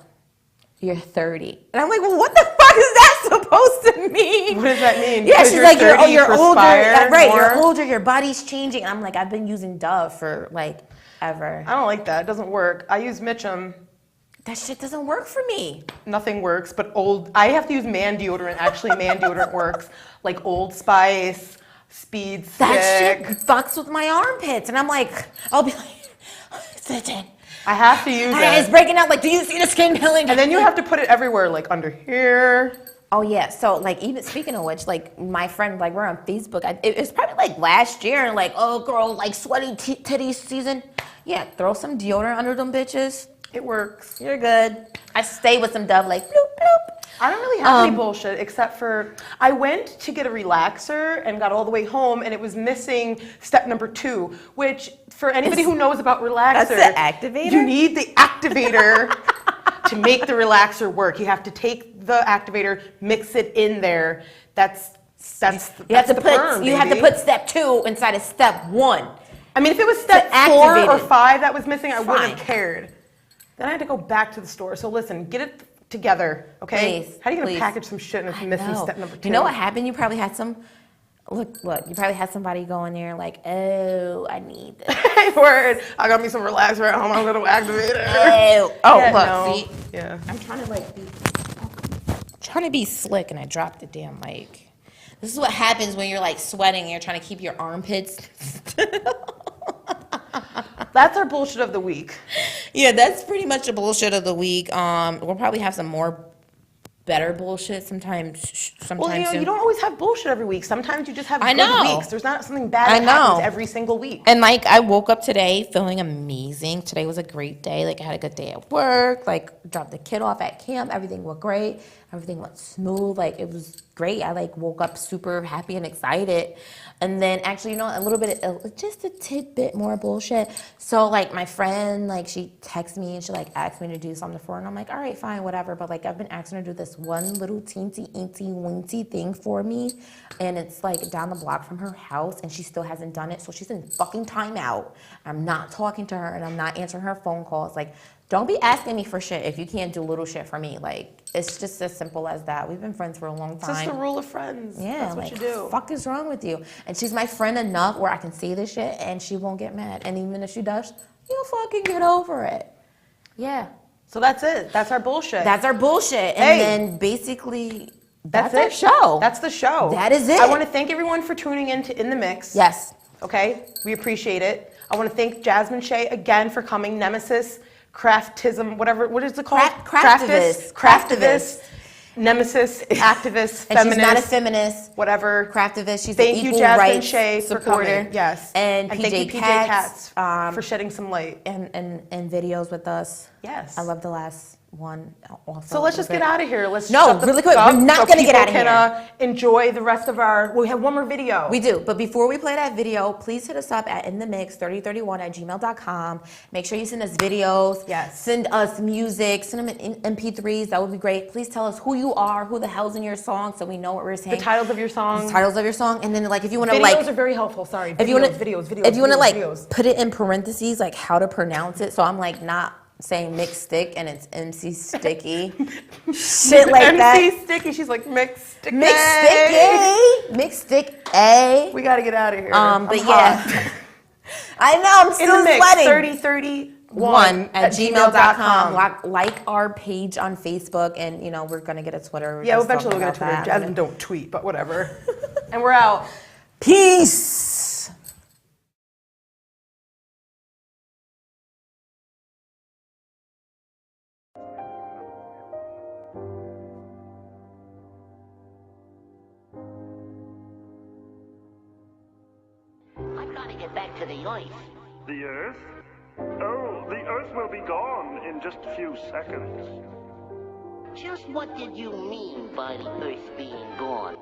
S2: you're 30. And I'm like, well, what the fuck is that supposed to mean?
S1: What does that mean?
S2: Yeah, she's like, you're older. Right,
S1: more.
S2: You're older, your body's changing. And I'm like, I've been using Dove for like ever.
S1: I don't like that. It doesn't work. I use Mitchum.
S2: That shit doesn't work for me.
S1: Nothing works, but I have to use man deodorant. Actually, man deodorant works. Like Old Spice, Speed Stick.
S2: That shit fucks with my armpits. And I'm like, I'll be like, sit in.
S1: I have to use it.
S2: It's breaking out. Like, do you see the skin peeling?
S1: And then you have to put it everywhere, like under here.
S2: Oh yeah. So like, even speaking of which, like my friend, like we're on Facebook. It was probably like last year, and like, oh girl, like sweaty titties season. Yeah, throw some deodorant under them bitches.
S1: It works.
S2: You're good. I stay with some Dove, like bloop bloop.
S1: I don't really have any bullshit except for I went to get a relaxer and got all the way home and it was missing step number 2, which for anybody who knows about relaxer,
S2: that's the activator?
S1: You need the activator to make the relaxer work. You have to take the activator, mix it in there. That's
S2: you have to put step 2 inside of step 1.
S1: I mean, if it was step 4 or 5 that was missing, I wouldn't have cared. Then I had to go back to the store. So listen, get it together, okay?
S2: Please,
S1: how are you gonna
S2: please.
S1: package some shit and it's missing step number 2?
S2: You know what happened? You probably had some. Look. You probably had somebody go in there like, oh, I need this.
S1: Word. I got me some relaxer at home. I'm gonna activate it.
S2: Oh,
S1: Yeah,
S2: look.
S1: no.
S2: See?
S1: Yeah.
S2: I'm trying to like be. trying to be slick and I dropped the damn mic. This is what happens when you're like sweating and you're trying to keep your armpits.
S1: That's our bullshit of the week.
S2: Yeah, that's pretty much the bullshit of the week. We'll probably have some more better bullshit sometimes.
S1: Well, you know,
S2: soon.
S1: you don't always have bullshit every week. Sometimes you just have
S2: I
S1: good
S2: know.
S1: weeks. There's not something bad that happens every single week.
S2: And like I woke up today feeling amazing. Today was a great day. Like I had a good day at work. Like dropped the kid off at camp. Everything went great. Everything went smooth. Like it was great. I like woke up super happy and excited. And then actually, you know, a little bit, just a tidbit more bullshit. So like my friend, like she texted me and she like asked me to do something for her. And I'm like, all right, fine, whatever. But like I've been asking her to do this one little teensy, eensy, weensy thing for me. And it's like down the block from her house and she still hasn't done it. So she's in fucking timeout. I'm not talking to her and I'm not answering her phone calls. Like, don't be asking me for shit if you can't do little shit for me. Like, it's just as simple as that. We've been friends for a long time.
S1: It's just the rule of friends.
S2: Yeah,
S1: that's what
S2: like,
S1: you do.
S2: Fuck is wrong with you? And she's my friend enough where I can say this shit and she won't get mad. And even if she does, you'll fucking get over it. Yeah.
S1: So that's it. That's our bullshit.
S2: That's our bullshit. And then basically, that's our
S1: it.
S2: show.
S1: That's the show.
S2: That is it.
S1: I want to thank everyone for tuning in the mix.
S2: Yes.
S1: Okay, we appreciate it. I want to thank Jasmine Shea again for coming. Nemesis, Craftism, whatever. What is it called? Craftivist. Nemesis, activist,
S2: and
S1: feminist.
S2: She's not a feminist.
S1: Whatever.
S2: Craftivist. She's
S1: Thank
S2: an
S1: you,
S2: equal
S1: Jasmine
S2: rights
S1: Shea,
S2: supporter.
S1: for coming. Yes.
S2: And
S1: thank
S2: PJ
S1: you, PJ
S2: Katz,
S1: Katz, for shedding some light.
S2: And videos with us.
S1: Yes.
S2: I love the last one. Also
S1: So let's just get out of here. Let's
S2: no,
S1: shut the
S2: really quick.
S1: fuck
S2: We're not
S1: so
S2: gonna get out of
S1: people
S2: here.
S1: Can enjoy the rest of our. We have one more video.
S2: We do, but before we play that video, please hit us up at inthemix3031@gmail.com. Make sure you send us videos.
S1: Yes.
S2: Send us music. Send them in MP3s. That would be great. Please tell us who you are, who the hell's in your song, so we know what we're saying.
S1: The titles of your song.
S2: The titles of your song, and then like if you want to
S1: Videos
S2: like
S1: are very helpful. Sorry.
S2: if you want to
S1: videos.
S2: If you want to like
S1: videos.
S2: put it in parentheses, like how to pronounce it, so I'm like not saying mix stick and it's MC Sticky. Shit like
S1: MC
S2: that.
S1: MC Sticky. She's like mix sticky.
S2: Mix sticky. Mix stick A.
S1: We got to get out of here.
S2: But
S1: I'm
S2: yeah.
S1: hot.
S2: I know, I'm still
S1: in the mix,
S2: sweating.
S1: 3031@gmail.com.
S2: Like our page on Facebook, and you know we're gonna get a Twitter.
S1: Yeah,
S2: Just
S1: eventually we'll
S2: talking
S1: get a Twitter.
S2: about that.
S1: Jasmine don't tweet, but whatever. And we're out.
S2: Peace.
S14: I've got to get back to the Earth.
S15: The Earth? Oh, the Earth will be gone in just a few seconds.
S14: Just what did you mean by the Earth being gone?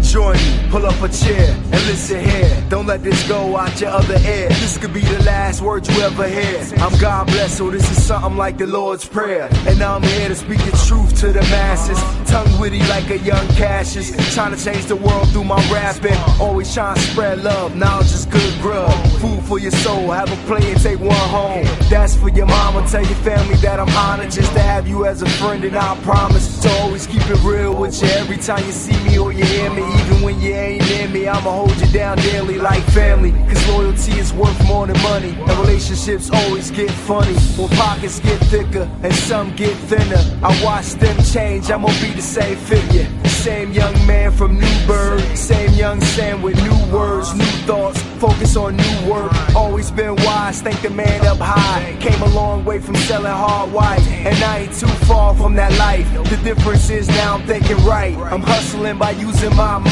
S5: Join me, pull up a chair and listen here. Don't let this go out your other ear. This could be the last word you ever hear. I'm God blessed, so this is something like the Lord's Prayer. And I'm here to speak the truth to the masses. Tongue witty like a young Cassius. Trying to change the world through my rapping. Always trying to spread love, knowledge is good grub. Food for your soul, have a plate and take one home. That's for your mama, tell your family that I'm honored just to have you as a friend. And I promise to always keep it real with you every time you see me or you hear me. Even when you ain't near me, I'ma hold you down daily like family. Cause loyalty is worth more than money. And relationships always get funny when pockets get thicker and some get thinner. I watch them change, I'm gonna be the same figure. Same young man from Newburgh. Same young Sam with new words, new thoughts. Focus on new work. Always been wise, thank the man up high. Came a long way from selling hard white. And I ain't too far from that life. The difference is now I'm thinking right. I'm hustling by using my mind.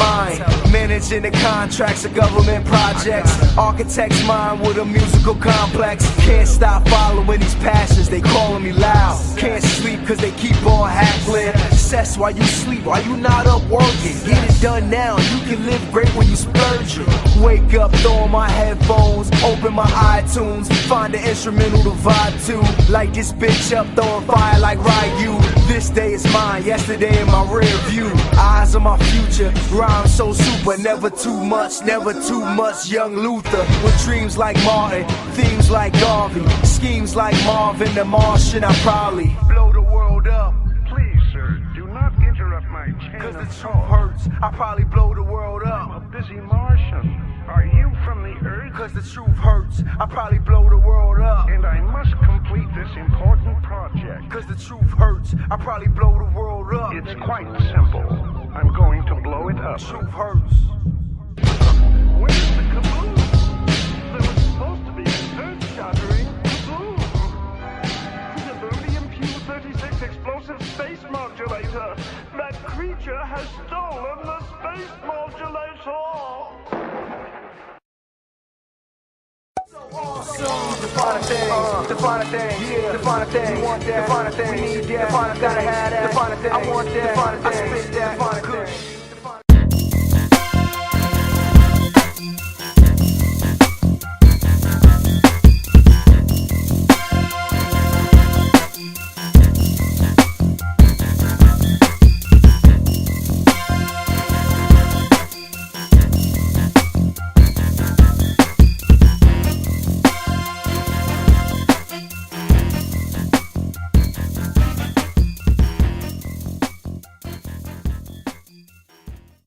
S5: Managing the contracts of government projects. Architect's mind with a musical complex. Can't stop following these passions, they calling me loud. Can't sleep cause they keep on hackling. Cess while you sleep, while you not up working. Get it done now, you can live great when you splurging. Wake up, throw on my headphones, open my iTunes, find an instrumental to vibe to. Light this bitch up, throwing fire like Ryu. This day is mine, yesterday in my rear view. Eyes on my future, rhyme so super, never too much, never too much. Young Luther, with dreams like Martin, themes like Garvey, schemes like Marvin the Martian. I probably blow the world up.
S15: Please, sir, do not interrupt my chain.
S5: Cause the truth hurts, I probably blow the world up.
S15: I'm a busy Martian. Are you from the Earth?
S5: Cause the truth hurts, I probably blow the world up.
S15: And I must complete this important project.
S5: Cause the truth hurts. words, I probably blow the world up.
S15: It's quite simple. I'm going to blow it up.
S5: Truth hurts.
S15: Where's the kaboom? There was supposed to be an earth-shattering kaboom. The Aluminum Q-36 explosive space modulator. That creature has stolen the space modulator.
S5: Define a thing, define a thing, yeah, define a thing, you want that, define a thing, we need that, gotta have that, define a thing, I want that, define a thing, I spit that, define a thing.